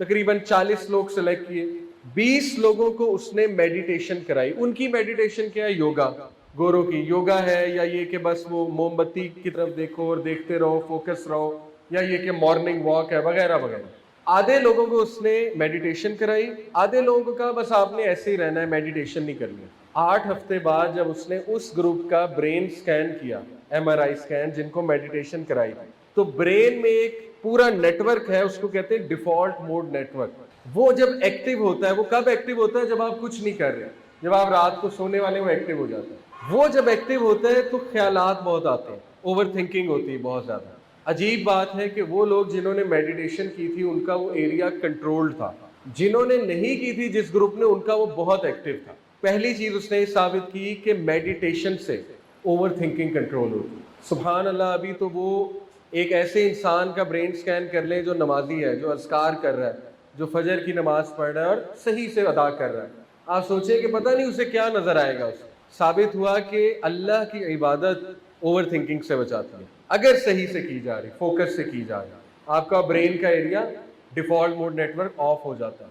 تقریباً 40 لوگ سلیکٹ کیے. 20 لوگوں کو اس نے میڈیٹیشن کرائی. ان کی میڈیٹیشن کیا ہے؟ یوگا. گورو کی یوگا ہے، یا یہ کہ بس وہ موم بتی کی طرف دیکھو اور دیکھتے رہو، فوکس رہو، یا یہ کہ مارننگ واک ہے وغیرہ وغیرہ. آدھے لوگوں کو اس نے میڈیٹیشن کرائی، آدھے لوگوں کو کہا بس آپ نے ایسے ہی رہنا ہے، میڈیٹیشن نہیں کرنی ہے. 8 ہفتے بعد جب اس نے اس گروپ کا برین سکین کیا، ایم آر آئی سکین، جن کو میڈیٹیشن کرائی، تو برین میں ایک پورا نیٹ ورک ہے، اس کو کہتے ہیں ڈیفالٹ موڈ نیٹ ورک. وہ جب ایکٹیو ہوتا ہے، وہ کب ایکٹیو ہوتا ہے؟ جب آپ کچھ نہیں کر رہے، جب آپ رات کو سونے والے وہ ایکٹیو ہو جاتا ہے. وہ جب ایکٹیو ہوتا ہے تو خیالات بہت آتے ہیں، اوور تھنکنگ ہوتی ہے بہت زیادہ. عجیب بات ہے کہ وہ لوگ جنہوں نے میڈیٹیشن کی تھی ان کا وہ ایریا کنٹرولڈ تھا. جنہوں نے نہیں کی تھی جس گروپ نے، ان کا وہ بہت ایکٹیو تھا. پہلی چیز اس نے یہ ثابت کی کہ میڈیٹیشن سے اوور تھنکنگ کنٹرول ہوتی. سبحان اللہ. ابھی تو وہ ایک ایسے انسان کا برین سکین کر لیں جو نمازی ہے، جو اذکار کر رہا ہے، جو فجر کی نماز پڑھ رہا ہے اور صحیح سے ادا کر رہا ہے. آپ سوچیں کہ پتہ نہیں اسے کیا نظر آئے گا. اسے ثابت ہوا کہ اللہ کی عبادت اوور تھنکنگ سے بچاتی ہے اگر صحیح سے کی جا رہی، فوکس سے کی جا رہی. آپ کا برین کا area default mode network off ہو جاتا ہے.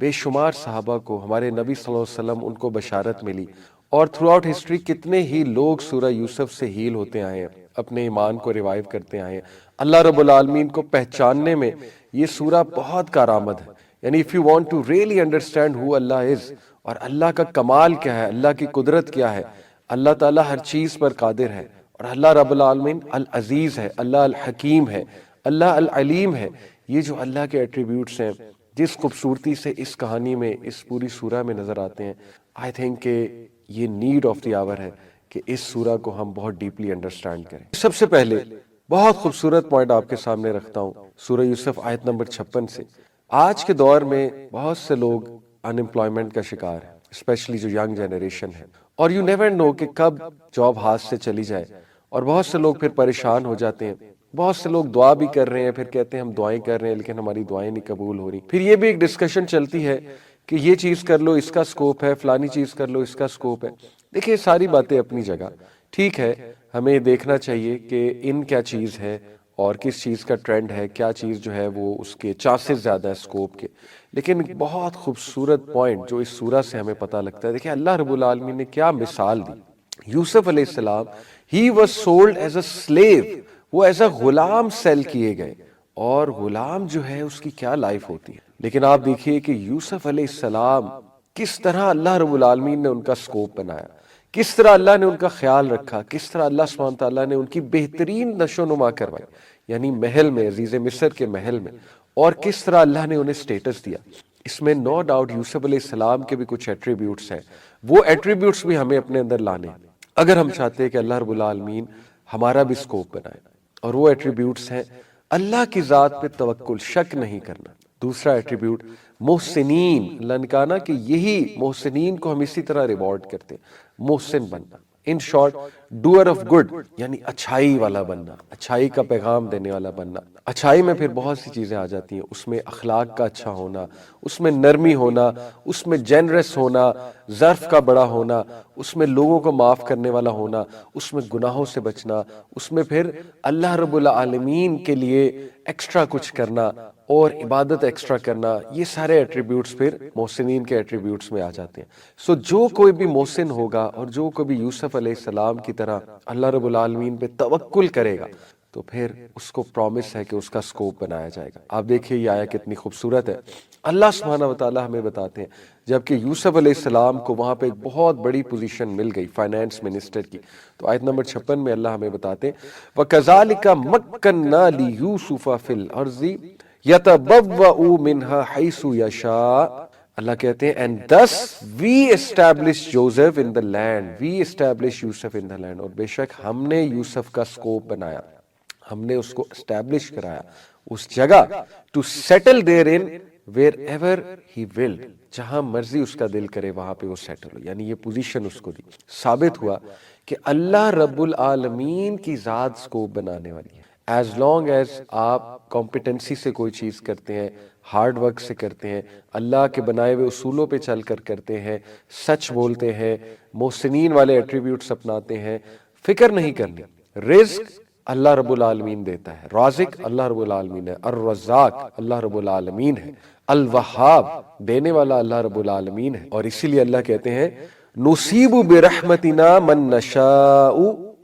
بے شمار صحابہ کو ہمارے نبی صلی اللہ علیہ وسلم ان کو بشارت ملی، اور تھرو آؤٹ ہسٹری کتنے ہی لوگ سورہ یوسف سے ہیل ہوتے آئے ہیں، اپنے ایمان کو ریوائیو کرتے آئے ہیں۔ اللہ رب العالمین کو پہچاننے میں یہ سورہ بہت کارآمد ہے۔ یعنی if you want to really understand who Allah is اور اللہ کا کمال کیا ہے، اللہ کی قدرت کیا ہے، اللہ تعالیٰ ہر چیز پر قادر ہے، اور اللہ رب العالمین العزیز ہے، اللہ الحکیم ہے، اللہ العلیم ہے۔ یہ جو اللہ کے ایٹریبیوٹس ہیں جس خوبصورتی سے اس کہانی میں، اس پوری سورہ میں نظر آتے ہیں، آئی تھنک کہ یہ نیڈ آف دی آور ہے کہ اس سورہ کو ہم بہت ڈیپلی انڈرسٹینڈ کریں۔ سب سے پہلے بہت خوبصورت پوائنٹ آپ کے سامنے رکھتا ہوں سورہ یوسف آیت نمبر 56 سے۔ آج کے دور میں بہت سے لوگ ان امپلائمنٹ کا شکار ہیں، اسپیشلی جو ینگ جنریشن ہے، اور یو نیور نو کہ کب جاب ہاتھ سے چلی جائے، اور بہت سے لوگ پھر پریشان ہو جاتے ہیں۔ بہت سے لوگ دعا بھی کر رہے ہیں، پھر کہتے ہیں ہم دعائیں کر رہے ہیں لیکن ہماری دعائیں نہیں قبول ہو رہی۔ پھر یہ بھی ایک ڈسکشن چلتی ہے کہ یہ چیز کر لو اس کا سکوپ ہے، فلانی چیز کر لو اس کا سکوپ ہے۔ دیکھیں ساری باتیں اپنی جگہ ٹھیک ہے، ہمیں دیکھنا چاہیے کہ ان کیا چیز ہے اور کس چیز کا ٹرینڈ ہے، کیا چیز جو ہے وہ اس کے چانسز زیادہ ہے سکوپ کے۔ لیکن ایک بہت خوبصورت پوائنٹ جو اس سورہ سے ہمیں پتہ لگتا ہے، دیکھیں اللہ رب العالمین نے کیا مثال دی۔ یوسف علیہ السلام he was sold as a slave, وہ ایز اے غلام سیل کیے گئے، اور غلام جو ہے اس کی کیا لائف ہوتی ہے۔ لیکن آپ دیکھیے کہ یوسف علیہ السلام کس طرح اللہ رب العالمین نے ان کا سکوپ بنایا، کس طرح اللہ نے ان کا خیال رکھا، کس طرح اللہ سبحانہ تعالیٰ نے ان کی بہترین نشو نما کروائی، یعنی محل میں، عزیز مصر کے محل میں، اور کس طرح اللہ نے انہیں سٹیٹس دیا۔ اس میں نو ڈاؤٹ یوسف علیہ السلام کے بھی کچھ ایٹریبیوٹس ہیں، وہ ایٹریبیوٹس بھی ہمیں اپنے اندر لانے ہیں اگر ہم چاہتے ہیں کہ اللہ رب العالمین ہمارا بھی سکوپ بنائے۔ اور وہ ایٹریبیوٹس ہیں اللہ کی ذات پہ توکل، شک نہیں کرنا۔ دوسرا ایٹریبیوٹ محسنین، اللہ نے کہا نا کہ یہی محسنین کو ہم اسی طرح ریوارڈ کرتے ہیں، محسن بننا، in short doer of good, یعنی اچھائی والا بننا، اچھائی کا پیغام دینے والا بننا۔ اچھائی میں پھر بہت سی چیزیں آ جاتی ہیں، اس میں اخلاق کا اچھا ہونا، اس میں نرمی ہونا، اس میں جنرس ہونا، ظرف کا بڑا ہونا، اس میں لوگوں کو معاف کرنے والا ہونا، اس میں گناہوں سے بچنا، اس میں پھر اللہ رب العالمین کے لیے ایکسٹرا کچھ کرنا اور عبادت ایکسٹرا کرنا۔ یہ سارے ایٹریبیوٹس پھر محسنین کے ایٹریبیوٹس میں آ جاتے ہیں۔ سو جو کوئی بھی محسن ہوگا اور جو کوئی بھی یوسف علیہ السلام کی طرح اللہ رب العالمین پہ توکل کرے گا تو پھر اس کو پرومس ہے کہ اس کا سکوپ بنایا جائے گا۔ آپ دیکھیے یہ آیا کتنی خوبصورت ہے۔ اللہ سبحانہ وتعالیٰ ہمیں بتاتے ہیں جبکہ یوسف علیہ السلام کو وہاں پہ ایک بہت بڑی پوزیشن مل گئی فائنانس منسٹر کی، تو آیت نمبر 56 میں اللہ ہمیں بتاتے ہیں وَكَذَلِكَ مَكَّنَّا لِيُوسُفَ فِي الْأَرْضِ يَتَبَوَّأُ مِنْهَا حَيْثُ يَشَاءُ۔ اللہ کہتے ہیں and thus we established Joseph in the land, we established Yusuf in the land، اور بے شک ہم نے یوسف کا سکوپ بنایا، ہم نے اس کو اسٹیبلش کرایا اس جگہ to settle therein wherever he willed، جہاں مرضی اس کا دل کرے وہاں پہ وہ سیٹل ہو، یعنی یہ پوزیشن اس کو دی۔ ثابت ہوا کہ اللہ رب العالمین کی ذات سکوپ بنانے والی ہے۔ ایز لانگ ایز آپ کمپیٹنسی سے کوئی چیز کرتے ہیں، ہارڈ ورک سے کرتے ہیں، اللہ کے بنائے ہوئے اصولوں پہ چل کر کرتے ہیں، سچ بولتے ہیں، محسنین والے ایٹریبیوٹس اپناتے ہیں، فکر نہیں کرنی۔ رزق اللہ رب العالمین دیتا ہے، رازق اللہ رب العالمین ہے، الرزاق اللہ رب العالمین ہے، الوہاب دینے والا اللہ رب العالمین ہے۔ اور اسی لیے اللہ کہتے ہیں نصیب برحمتنا من نشاء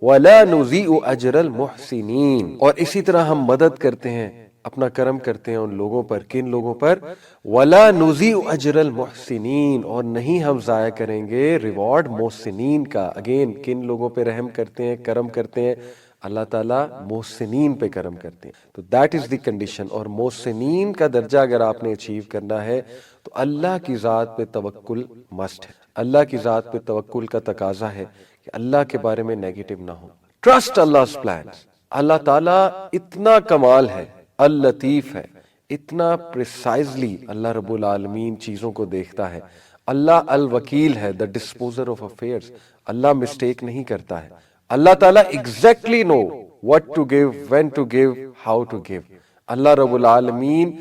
ولا نضیع اجر المحسنین، اور اسی طرح ہم مدد کرتے ہیں، اپنا کرم کرتے ہیں ان لوگوں پر، کن لوگوں پر؟ ولا نضیع اجر المحسنین، اور نہیں ہم ضائع کریں گے ریوارڈ محسنین کا۔ اگین کن لوگوں پہ رحم کرتے ہیں، کرم کرتے ہیں؟ اللہ تعالیٰ محسنین پہ کرم کرتے ہیں۔ تو دیٹ از دی کنڈیشن، اور محسنین کا درجہ اگر آپ نے اچیو کرنا ہے تو اللہ کی ذات پہ توکل مسٹ ہے۔ اللہ کی ذات پہ توکل کا تقاضا ہے کہ اللہ کے بارے میں نیگیٹو نہ ہو۔ Trust Allah's plans۔ اللہ تعالیٰ اتنا کمال ہے، اللطیف ہے، اتنا پریسائزلی اللہ رب العالمین چیزوں کو دیکھتا ہے۔ اللہ الوکیل ہے، the disposer of affairs، Allah mistake نہیں کرتا ہے۔ اللہ تعالیٰ exactly know what to give, when to give, how to give۔ اللہ رب العالمین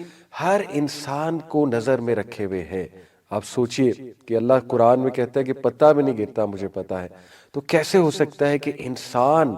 ہر انسان کو نظر میں رکھے ہوئے ہے۔ آپ سوچئے کہ اللہ قرآن میں کہتا ہے کہ پتہ بھی نہیں گرتا مجھے پتا ہے، تو کیسے ہو سکتا ہے کہ انسان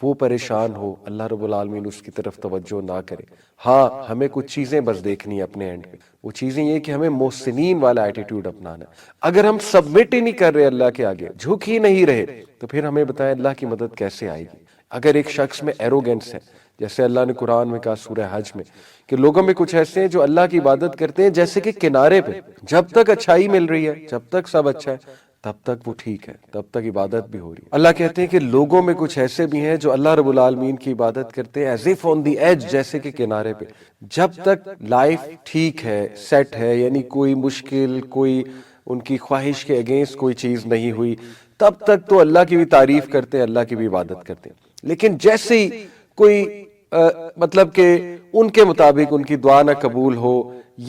وہ پریشان ہو، اللہ رب العالمین اس کی طرف توجہ نہ کرے۔ ہاں ہمیں کچھ چیزیں بس دیکھنی ہے اپنے اینڈ پہ، وہ چیزیں یہ کہ ہمیں محسنین والا ایٹیٹیوڈ اپنانا ہے۔ اگر ہم سبمٹ ہی نہیں کر رہے اللہ کے آگے، جھک ہی نہیں رہے، تو پھر ہمیں بتائیں اللہ کی مدد کیسے آئے گی؟ اگر ایک شخص میں ایروگینس ہے، جیسے اللہ نے قرآن میں کہا سورہ حج میں کہ لوگوں میں کچھ ایسے ہیں جو اللہ کی عبادت کرتے ہیں جیسے کہ کنارے پہ، جب تک اچھائی مل رہی ہے، جب تک سب اچھا ہے، تب تک وہ ٹھیک ہے، تب تک عبادت بھی ہو رہی ہے۔ اللہ کہتے ہیں کہ لوگوں میں کچھ ایسے بھی ہیں جو اللہ رب العالمین کی عبادت کرتے ہیں as if on the edge, جیسے کہ کنارے پہ، جب تک لائف ٹھیک ہے، سیٹ ہے، یعنی کوئی مشکل، کوئی ان کی خواہش کے اگینسٹ کوئی چیز نہیں ہوئی، تب تک تو اللہ کی بھی تعریف کرتے ہیں، اللہ کی بھی عبادت کرتے ہیں۔ لیکن جیسے ہی کوئی مطلب کہ ان کے مطابق ان کی دعا نہ قبول ہو،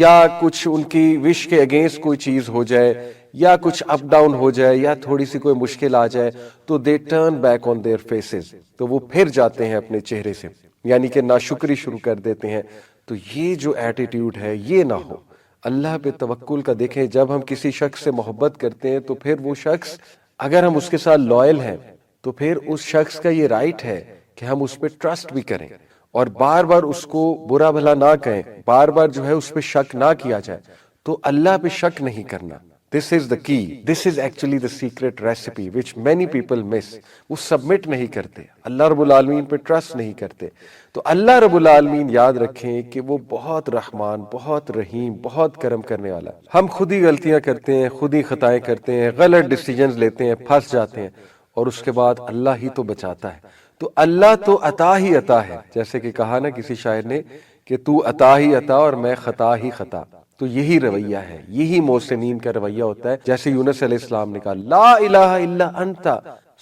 یا کچھ ان کی وش کے اگینسٹ کوئی چیز ہو جائے، یا کچھ اپ ڈاؤن ہو جائے، یا تھوڑی سی کوئی مشکل آ جائے، تو they turn back on their faces, تو وہ پھر جاتے ہیں اپنے چہرے سے، یعنی کہ ناشکری شروع کر دیتے ہیں۔ تو یہ جو ایٹیٹیوڈ ہے یہ نہ ہو، اللہ پہ توکل کا۔ دیکھیں جب ہم کسی شخص سے محبت کرتے ہیں تو پھر وہ شخص اگر ہم اس کے ساتھ لائل ہیں تو پھر اس شخص کا یہ رائٹ ہے کہ ہم اس پہ ٹرسٹ بھی کریں، اور بار بار اس کو برا بھلا نہ کہیں، بار بار جو ہے اس پہ شک نہ کیا جائے۔ تو اللہ پہ شک نہیں کرنا، دس is the key, this is actually the secret recipe which many people miss. وہ سبمٹ نہیں کرتے، اللہ رب العالمین پہ ٹرسٹ نہیں کرتے۔ تو اللہ رب العالمین یاد رکھیں کہ وہ بہت رحمان، بہت رحیم، بہت کرم کرنے والا ہے۔ ہم خود ہی غلطیاں کرتے ہیں، خود ہی خطائیں کرتے ہیں، غلط ڈیسیجنز لیتے ہیں، پھنس جاتے ہیں، اور اس کے بعد اللہ ہی تو بچاتا ہے۔ تو اللہ تو عطا ہی عطا ہے، جیسے کہ کہا نا کسی شاعر نے کہ تو عطا ہی عطا اور میں خطا ہی خطا۔ تو یہی رویہ ہے، یہی محسنین کا رویہ ہوتا ہے۔ جیسے یونس علیہ السلام نے کہا لا الہ الا انت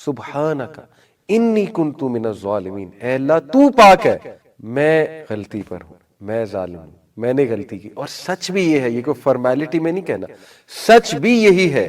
سبحانک انی کنت من الظالمین، اے اللہ تو پاک ہے، میں غلطی پر ہوں، میں ظالم ہوں، میں نے غلطی کی۔ اور سچ بھی یہ ہے، یہ کوئی فارمیلٹی میں نہیں کہنا، سچ بھی یہی ہے،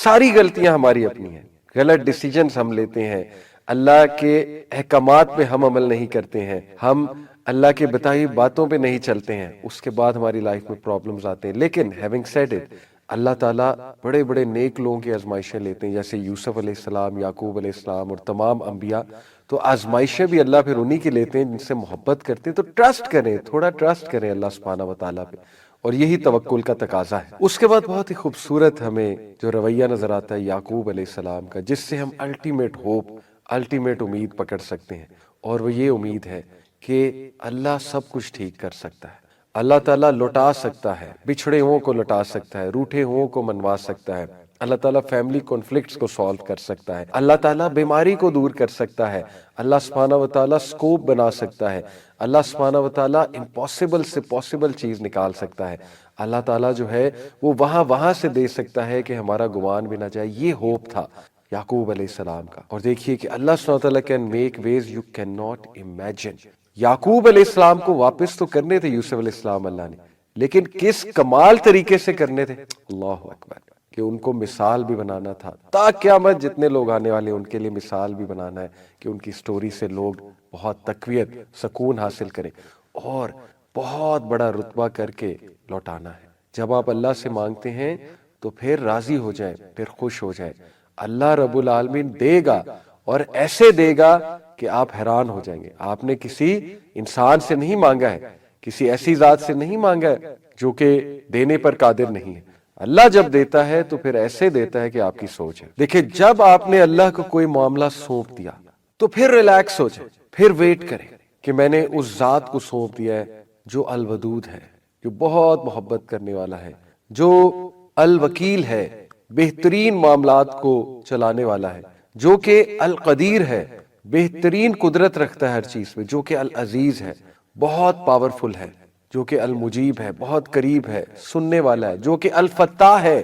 ساری غلطیاں ہماری اپنی ہیں، غلط ڈیسیجنز ہم لیتے ہیں، اللہ کے احکامات پہ ہم عمل نہیں کرتے ہیں، ہم اللہ کے بتائی باتوں پہ نہیں چلتے ہیں، اس کے بعد ہماری لائف میں پرابلمز آتے ہیں۔ لیکن ہیونگ سیڈ اٹ، اللہ تعالیٰ بڑے بڑے نیک لوگوں کی آزمائشیں لیتے ہیں، جیسے یوسف علیہ السلام، یعقوب علیہ السلام اور تمام انبیاء۔ تو آزمائشیں بھی اللہ پھر انہی کی لیتے ہیں جن سے محبت کرتے ہیں۔ تو ٹرسٹ کریں، تھوڑا ٹرسٹ کریں اللہ سبحانہ و تعالیٰ پہ، اور یہی توکل کا تقاضا ہے۔ اس کے بعد بہت ہی خوبصورت ہمیں جو رویہ نظر آتا ہے یعقوب علیہ السلام کا، جس سے ہم الٹیمیٹ ہوپ، الٹیمیٹ امید پکڑ سکتے ہیں، اور وہ یہ امید ہے کہ اللہ سب کچھ ٹھیک کر سکتا ہے۔ اللہ تعالیٰ لوٹا سکتا ہے، بچھڑے ہوں کو لوٹا سکتا ہے، روٹھے ہوں کو منوا سکتا ہے، اللہ تعالیٰ فیملی کانفلکٹس کو سالو کر سکتا ہے، اللہ تعالیٰ بیماری کو دور کر سکتا ہے، اللہ سبحانہ و تعالیٰ سکوپ بنا سکتا ہے، اللہ سبحانہ و تعالیٰ امپاسبل سے پاسبل چیز نکال سکتا ہے، اللہ تعالیٰ جو ہے وہ وہاں سے دے سکتا ہے کہ ہمارا گمان بھی نہ جائے۔ یہ ہوپ تھا یعقوب علیہ السلام کا۔ اور دیکھیے کہ اللہ سبحانہ و تعالیٰ can make ways you cannot imagine. یعقوب علیہ السلام کو واپس تو کرنے تھے یوسف علیہ السلام اللہ نے، لیکن کس کمال طریقے سے کرنے تھے، اللہ اکبر، کہ ان کو مثال بھی بنانا تھا، تا قیامت جتنے لوگ آنے والے ان کے لیے مثال بھی بنانا ہے، کہ ان کی سٹوری سے لوگ بہت تقویت، سکون حاصل کریں، اور بہت بڑا رتبہ کر کے لوٹانا ہے۔ جب آپ اللہ سے مانگتے ہیں تو پھر راضی ہو جائیں، پھر خوش ہو جائیں، اللہ رب العالمین دے گا، اور ایسے دے گا کہ آپ حیران ہو جائیں گے۔ آپ نے کسی انسان سے نہیں مانگا ہے، کسی ایسی ذات سے نہیں مانگا ہے جو کہ دینے پر قادر نہیں ہے۔ اللہ جب دیتا ہے تو پھر ایسے دیتا ہے کہ آپ کی سوچ ہے۔ دیکھیں جب آپ نے اللہ کو کوئی معاملہ سونپ دیا تو پھر ریلیکس ہو جائیں، پھر ویٹ کریں کہ میں نے اس ذات کو سونپ دیا ہے جو الودود ہے، جو بہت محبت کرنے والا ہے، جو الوکیل ہے، بہترین معاملات کو چلانے والا ہے، جو کہ القدیر ہے، بہترین قدرت رکھتا ہے ہر چیز پہ، جو کہ العزیز ہے، بہت پاورفل ہے، جو کہ المجیب ہے، بہت قریب ہے، سننے والا ہے، جو کہ الفتاح ہے،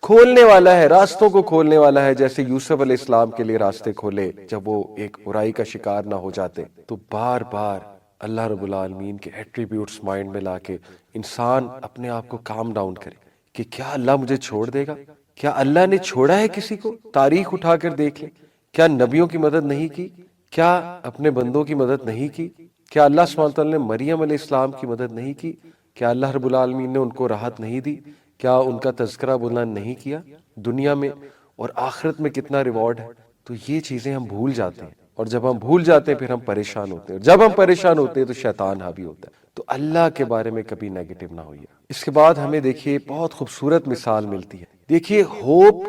کھولنے والا ہے، راستوں کو کھولنے والا ہے، جیسے یوسف علیہ السلام کے لیے راستے کھولے جب وہ ایک برائی کا شکار نہ ہو جاتے۔ تو بار بار اللہ رب العالمین کے ایٹریبیوٹس مائنڈ میں لا کے انسان اپنے آپ کو کام ڈاؤن کرے کہ کیا اللہ مجھے چھوڑ دے گا؟ کیا اللہ نے چھوڑا ہے کسی کو؟ تاریخ اٹھا کر دیکھ لیں، کیا نبیوں کی مدد نہیں کی؟ کیا اپنے بندوں کی مدد نہیں کی؟ کیا اللہ سبحانہ وتعالی نے مریم علیہ السلام کی مدد نہیں کی؟ کیا اللہ رب العالمین نے ان کو راحت نہیں دی؟ کیا ان کا تذکرہ بلند نہیں کیا دنیا میں؟ اور آخرت میں کتنا ریوارڈ ہے۔ تو یہ چیزیں ہم بھول جاتے ہیں، اور جب ہم بھول جاتے ہیں پھر ہم پریشان ہوتے ہیں، جب ہم پریشان ہوتے ہیں تو شیطان حاوی ہوتا ہے۔ تو اللہ کے بارے میں کبھی نیگیٹو نہ ہوئیے۔ اس کے بعد ہمیں دیکھیے بہت خوبصورت مثال ملتی ہے۔ دیکھیے ہوپ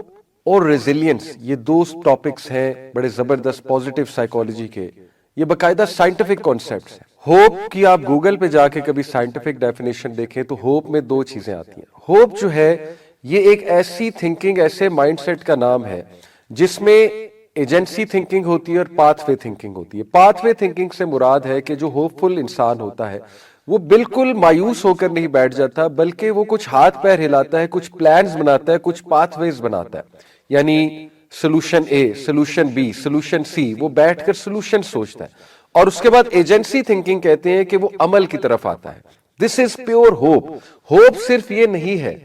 اور ریزیلینس، یہ دو ٹاپکس ہیں بڑے زبردست پازیٹیو سائیکالوجی کے، یہ باقاعدہ سائنٹیفک کانسیپٹس ہیں۔ ہوپ کی آپ گوگل پہ جا کے کبھی سائنٹیفک ڈیفینیشن دیکھیں تو ہوپ میں دو چیزیں آتی ہیں۔ ہوپ جو ہے یہ ایک ایسی تھنکنگ، ایسے مائنڈ سیٹ کا نام ہے جس میں ایجنسی تھنکنگ ہوتی ہے اور پاتھ وے تھنکنگ ہوتی ہے۔ پاتھ وے تھنکنگ سے مراد ہے کہ جو ہوپ فل انسان ہوتا ہے وہ بالکل مایوس ہو کر نہیں بیٹھ جاتا، بلکہ وہ کچھ ہاتھ پیر ہلاتا ہے، کچھ پلانز بناتا ہے، کچھ پاتھ ویز بناتا ہے، یعنی solution A, solution B, solution C, وہ بیٹھ کر سولوشن سوچتا ہے۔ اور اس کے بعد ایجنسی تھنکنگ کہتے ہیں کہ وہ عمل کی طرف آتا ہے۔ دس از پیور ہوپ۔ ہوپ صرف یہ نہیں ہے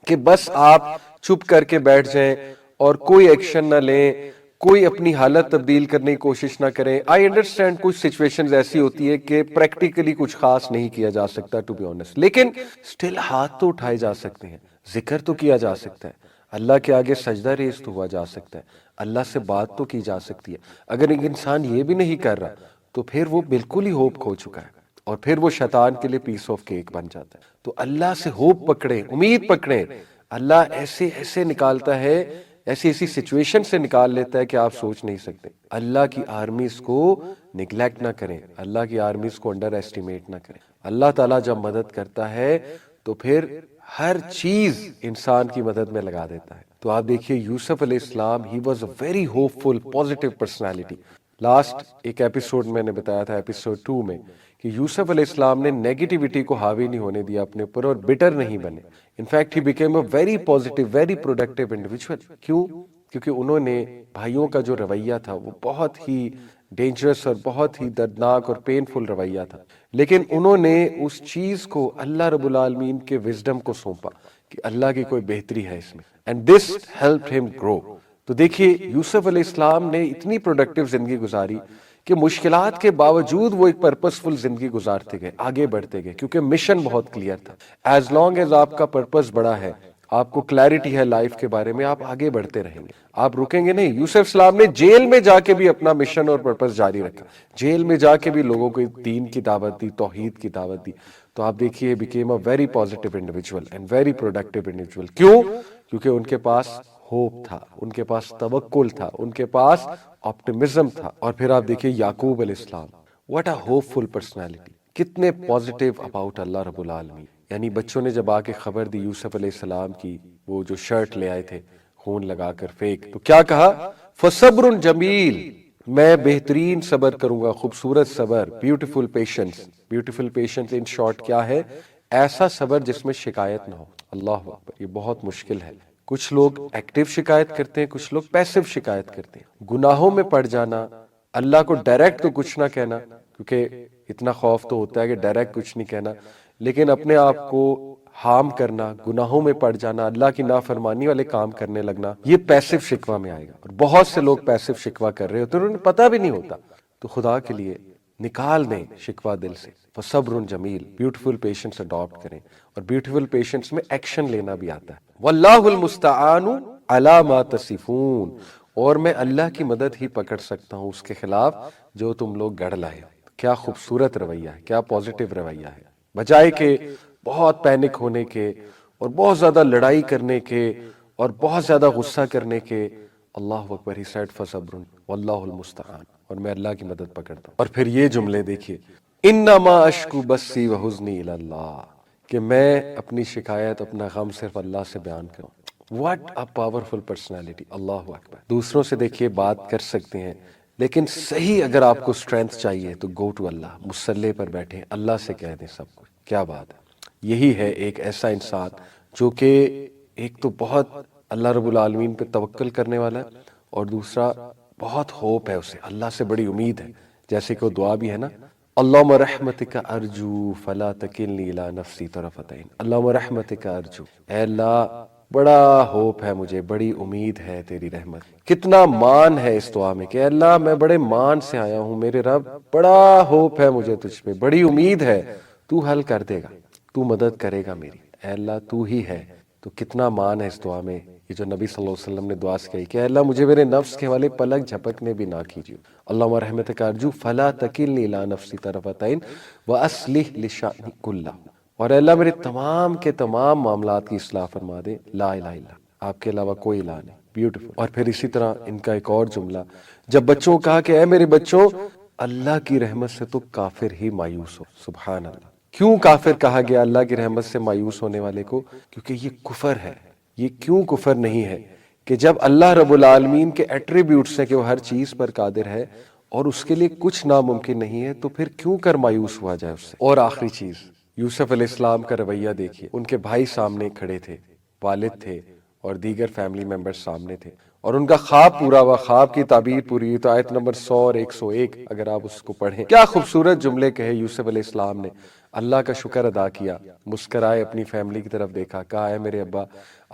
کہ بس آپ چپ کر کے بیٹھ جائیں اور کوئی ایکشن نہ لیں، کوئی اپنی حالت تبدیل کرنے کی کوشش نہ کریں۔ آئی انڈرسٹینڈ کچھ سچویشنز ایسی ہوتی ہے کہ پریکٹیکلی کچھ خاص نہیں کیا جا سکتا ٹو بی آنیسٹ، لیکن سٹل ہاتھ تو اٹھائے جا سکتے ہیں، ذکر تو کیا جا سکتا ہے، اللہ کے آگے سجدہ ریز تو ہوا جا سکتا ہے، اللہ سے بات تو کی جا سکتی ہے۔ اگر ایک انسان یہ بھی نہیں کر رہا تو پھر وہ بالکل ہی ہوپ کھو چکا ہے، اور پھر وہ شیطان کے لیے پیس آف کیک بن جاتا ہے۔ تو اللہ سے ہوپ پکڑیں، امید پکڑیں۔ اللہ ایسے ایسے نکالتا ہے، ایسی ایسی سچویشن سے نکال لیتا ہے کہ آپ سوچ نہیں سکتے۔ اللہ کی آرمیز کو نگلیکٹ نہ کریں، اللہ کی آرمیز کو انڈر ایسٹیمیٹ نہ کریں۔ اللہ تعالیٰ جب مدد کرتا ہے تو پھر ہر چیز انسان کی مدد میں لگا دیتا ہے۔ تو آپ دیکھیے یوسف علیہ السلام، he was a very hopeful positive personality. Last ایک ایپیسوڈ میں نے بتایا تھا، ایپیسوڈ 2 میں، کہ یوسف علیہ السلام نے نیگیٹیوٹی کو حاوی نہیں ہونے دیا اپنے اوپر اور بٹر نہیں بنے۔ In fact he became a very positive, very productive individual. کیوں؟ کیونکہ انہوں نے بھائیوں کا جو رویہ تھا وہ بہت ہی ڈینجرس اور بہت ہی دردناک اور پینفل رویہ تھا، لیکن انہوں نے اس چیز کو اللہ رب العالمین کے وزڈم کو سونپا کہ اللہ کی کوئی بہتری ہے اس میں، اینڈ دس ہیلپڈ ہم گرو۔ تو دیکھیے یوسف علیہ السلام نے اتنی پروڈکٹیو زندگی گزاری کہ مشکلات کے باوجود وہ ایک پرپسفل زندگی گزارتے گئے، آگے بڑھتے گئے، کیونکہ مشن بہت کلیئر تھا۔ ایز لانگ ایز آپ کا پرپس بڑا ہے، آپ کو کلیئرٹی ہے لائف کے بارے میں، آپ آگے بڑھتے رہیں گے، آپ رکیں گے نہیں۔ یوسف السلام نے جیل میں جا کے بھی اپنا مشن اور پرپس جاری رکھا، جیل میں جا کے بھی لوگوں کو دین کی دعوت دی، توحید کی دعوت دی۔ تو آپ دیکھیے became a very positive individual and very productive individual. کیوں؟ کیونکہ ان کے پاس ہوپ تھا، ان کے پاس توکل تھا، ان کے پاس آپٹیمزم تھا۔ اور پھر آپ دیکھیے یعقوب علیہ السلام، what a hopeful personality, کتنے پازیٹیو اباؤٹ اللہ رب العالمین۔ یعنی بچوں نے جب آ کے خبر دی یوسف علیہ السلام کی، وہ جو شرٹ لے آئے تھے خون لگا کر فیک، تو کیا کہا؟ فصبر جمیل، میں بہترین صبر کروں گا، خوبصورت صبر، beautiful patience. Beautiful patience in short کیا ہے؟ ایسا صبر جس میں شکایت نہ ہو۔ اللہ اکبر، یہ بہت مشکل ہے۔ کچھ لوگ ایکٹیو شکایت کرتے ہیں، کچھ لوگ پیسو شکایت کرتے ہیں۔ گناہوں میں پڑ جانا، اللہ کو ڈائریکٹ تو کچھ نہ کہنا، کیونکہ اتنا خوف تو ہوتا ہے کہ ڈائریکٹ کچھ نہیں کہنا، لیکن اپنے آپ کو ہارم کرنا، گناہوں میں پڑ جانا، اللہ کی نافرمانی والے کام کرنے لگنا، یہ پیسو شکوہ میں آئے گا۔ اور بہت سے لوگ پیسو شکوہ کر رہے ہوتے ہیں، انہیں پتہ بھی نہیں ہوتا۔ تو خدا کے لیے نکال دیں شکوہ دل سے، فصبر جمیل، بیوٹیفل پیشنس اڈاپٹ کریں، اور بیوٹیفل پیشنس میں ایکشن لینا بھی آتا ہے۔ واللہ المستعان علی ما تصفون، اور میں اللہ کی مدد ہی پکڑ سکتا ہوں اس کے خلاف جو تم لوگ گڑھ لائے۔ کیا خوبصورت رویہ ہے، کیا پازیٹیو رویہ ہے، بجائے کہ بہت پینک ہونے کے اور بہت زیادہ لڑائی کرنے کے اور بہت زیادہ غصہ کرنے کے۔ اللہ اکبر، ہی سیڈ فصبر واللہ المستعان، اور میں اللہ کی مدد پکڑتا ہوں۔ اور پھر یہ جملے دیکھیے، انما اشکو بثی وحزنی الی اللہ، کہ میں اپنی شکایت، اپنا غم صرف اللہ سے بیان کروں۔ واٹ اے پاورفل پرسنالٹی، اللہ اکبر۔ دوسروں سے دیکھیے بات کر سکتے ہیں، لیکن صحیح اگر آپ کو اسٹرینتھ چاہیے تو گو ٹو اللہ، مصلی پر بیٹھیں، اللہ سے کہہ دیں سب کچھ۔ کیا بات ہے، یہی ہے ایک ایسا انسان جو کہ ایک تو بہت اللہ رب العالمین پہ توکل کرنے والا ہے، اور دوسرا بہت ہوپ ہے اسے، اللہ سے بڑی امید ہے۔ جیسے کہ وہ دعا بھی ہے نا، اللہم رحمتک ارجو فلا تکلنی الی نفسی طرفۃ عین، اللہم رحمتک ارجو، اے اللہ بڑا ہوپ ہے مجھے، بڑی امید ہے تیری رحمت۔ کتنا مان ہے اس دعا میں کہ اے اللہ میں بڑے مان سے آیا ہوں، میرے رب بڑا ہوپ ہے مجھے تجھ پہ، بڑی امید ہے، تو حل کر دے گا، تو مدد کرے گا میری، اے اللہ تو ہی ہے تو کتنا مان ہے اس دعا میں، یہ جو نبی صلی اللہ علیہ وسلم نے دعا سکھائی کہ اے اللہ مجھے میرے نفس کے حوالے پلک جھپکنے بھی نہ کیجیے، اللہم رحمتک ارجو فلا تکلنی الی نفسی طرفۃ عین واصلح لشأنی کلہ، اور اے اللہ میرے تمام کے تمام معاملات کی اصلاح فرما دے، لا الہ الا آپ کے علاوہ کوئی الہ نہیں۔ بیوٹیفل۔ اور پھر اسی طرح ان کا ایک اور جملہ، جب بچوں کو کہا کہ اے میرے بچوں اللہ کی رحمت سے تو کافر ہی مایوس ہو، سبحان اللہ۔ کیوں کافر کہا گیا اللہ کی رحمت سے مایوس ہونے والے کو؟ کیونکہ یہ کفر ہے۔ یہ کیوں کفر نہیں ہے کہ جب اللہ رب العالمین کے ایٹریبیوٹس ہیں کہ وہ ہر چیز پر قادر ہے اور اس کے لیے کچھ ناممکن نہیں ہے، تو پھر کیوں کر مایوس ہوا جائے اس سے؟ اور آخری چیز، یوسف علیہ السلام کا رویہ دیکھیے، ان کے بھائی سامنے کھڑے تھے، والد تھے اور دیگر فیملی ممبر سامنے تھے، اور ان کا خواب پورا ہوا، خواب کی تعبیر پوری ہوئی۔ تو آیت نمبر 100 اور 101 اگر آپ اس کو پڑھیں، کیا خوبصورت جملے کہے یوسف علیہ السلام نے، اللہ کا شکر ادا کیا، مسکرائے، اپنی فیملی کی طرف دیکھا، کہا اے میرے ابا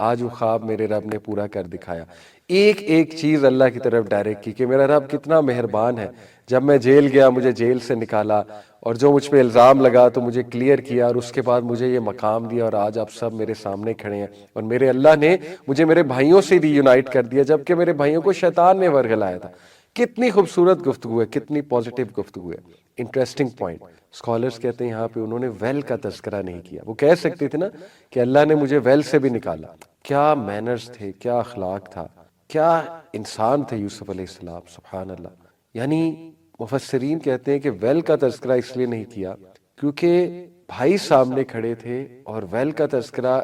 آج وہ خواب میرے رب نے پورا کر دکھایا۔ ایک ایک چیز اللہ کی طرف ڈائریکٹ کی کہ میرا رب کتنا مہربان ہے، جب میں جیل گیا مجھے جیل سے نکالا، اور جو مجھ پہ الزام لگا تو مجھے کلیئر کیا، اور اس کے بعد مجھے یہ مقام دیا، اور آج آپ سب میرے سامنے کھڑے ہیں، اور میرے اللہ نے مجھے میرے بھائیوں سے ری یونائٹ کر دیا جبکہ میرے بھائیوں کو شیطان نے ورگلایا تھا۔ کتنی خوبصورت گفتگو ہے، کتنی پازیٹیو گفتگو ہے۔ انٹرسٹنگ پوائنٹ، اسکالرز کہتے ہیں یہاں پہ انہوں نے ویل کا تذکرہ نہیں کیا۔ وہ کہہ سکتے تھے نا کہ اللہ نے مجھے ویل سے بھی نکالا۔ کیا مینرز تھے، کیا اخلاق تھا، کیا انسان تھے یوسف علیہ السلام، سبحان اللہ۔ یعنی مفسرین کہتے ہیں کہ ویل کا تذکرہ اس لیے نہیں کیا کیونکہ بھائی سامنے کھڑے تھے، اور ویل کا تذکرہ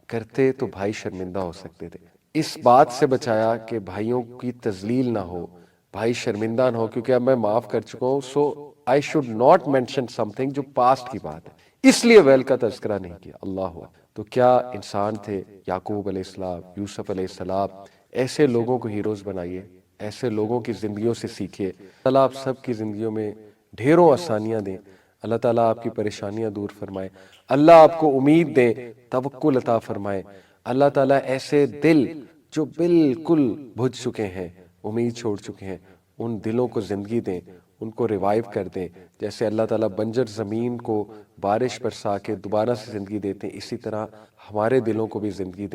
کرتے تو بھائی شرمندہ ہو سکتے تھے۔ اس بات سے بچایا کہ بھائیوں کی تذلیل نہ ہو، بھائی شرمندہ نہ ہو، کیونکہ اب میں معاف کر چکا ہوں، so I should not mention something جو پاسٹ کی بات ہے، اس لیے ویل کا تذکرہ نہیں کیا۔ اللہ ہوا تو کیا انسان تھے یعقوب علیہ السلام، یوسف علیہ السلام۔ ایسے لوگوں کو ہیروز بنائیے، ایسے لوگوں کی زندگیوں سے سیکھیے۔ اللہ آپ سب کی زندگیوں میں ڈھیروں آسانیاں دیں، اللہ تعالیٰ آپ کی پریشانیاں دور فرمائے، اللہ آپ کو امید دیں، توکل عطا فرمائے، اللہ تعالیٰ ایسے دل جو بالکل بجھ چکے ہیں، امید چھوڑ چکے ہیں، ان دلوں کو زندگی دیں، ان کو ریوائیو کر دیں۔ جیسے اللہ تعالیٰ بنجر زمین کو بارش برسا کے دوبارہ سے زندگی دیتے ہیں، اسی طرح ہمارے دلوں کو بھی زندگی دیں۔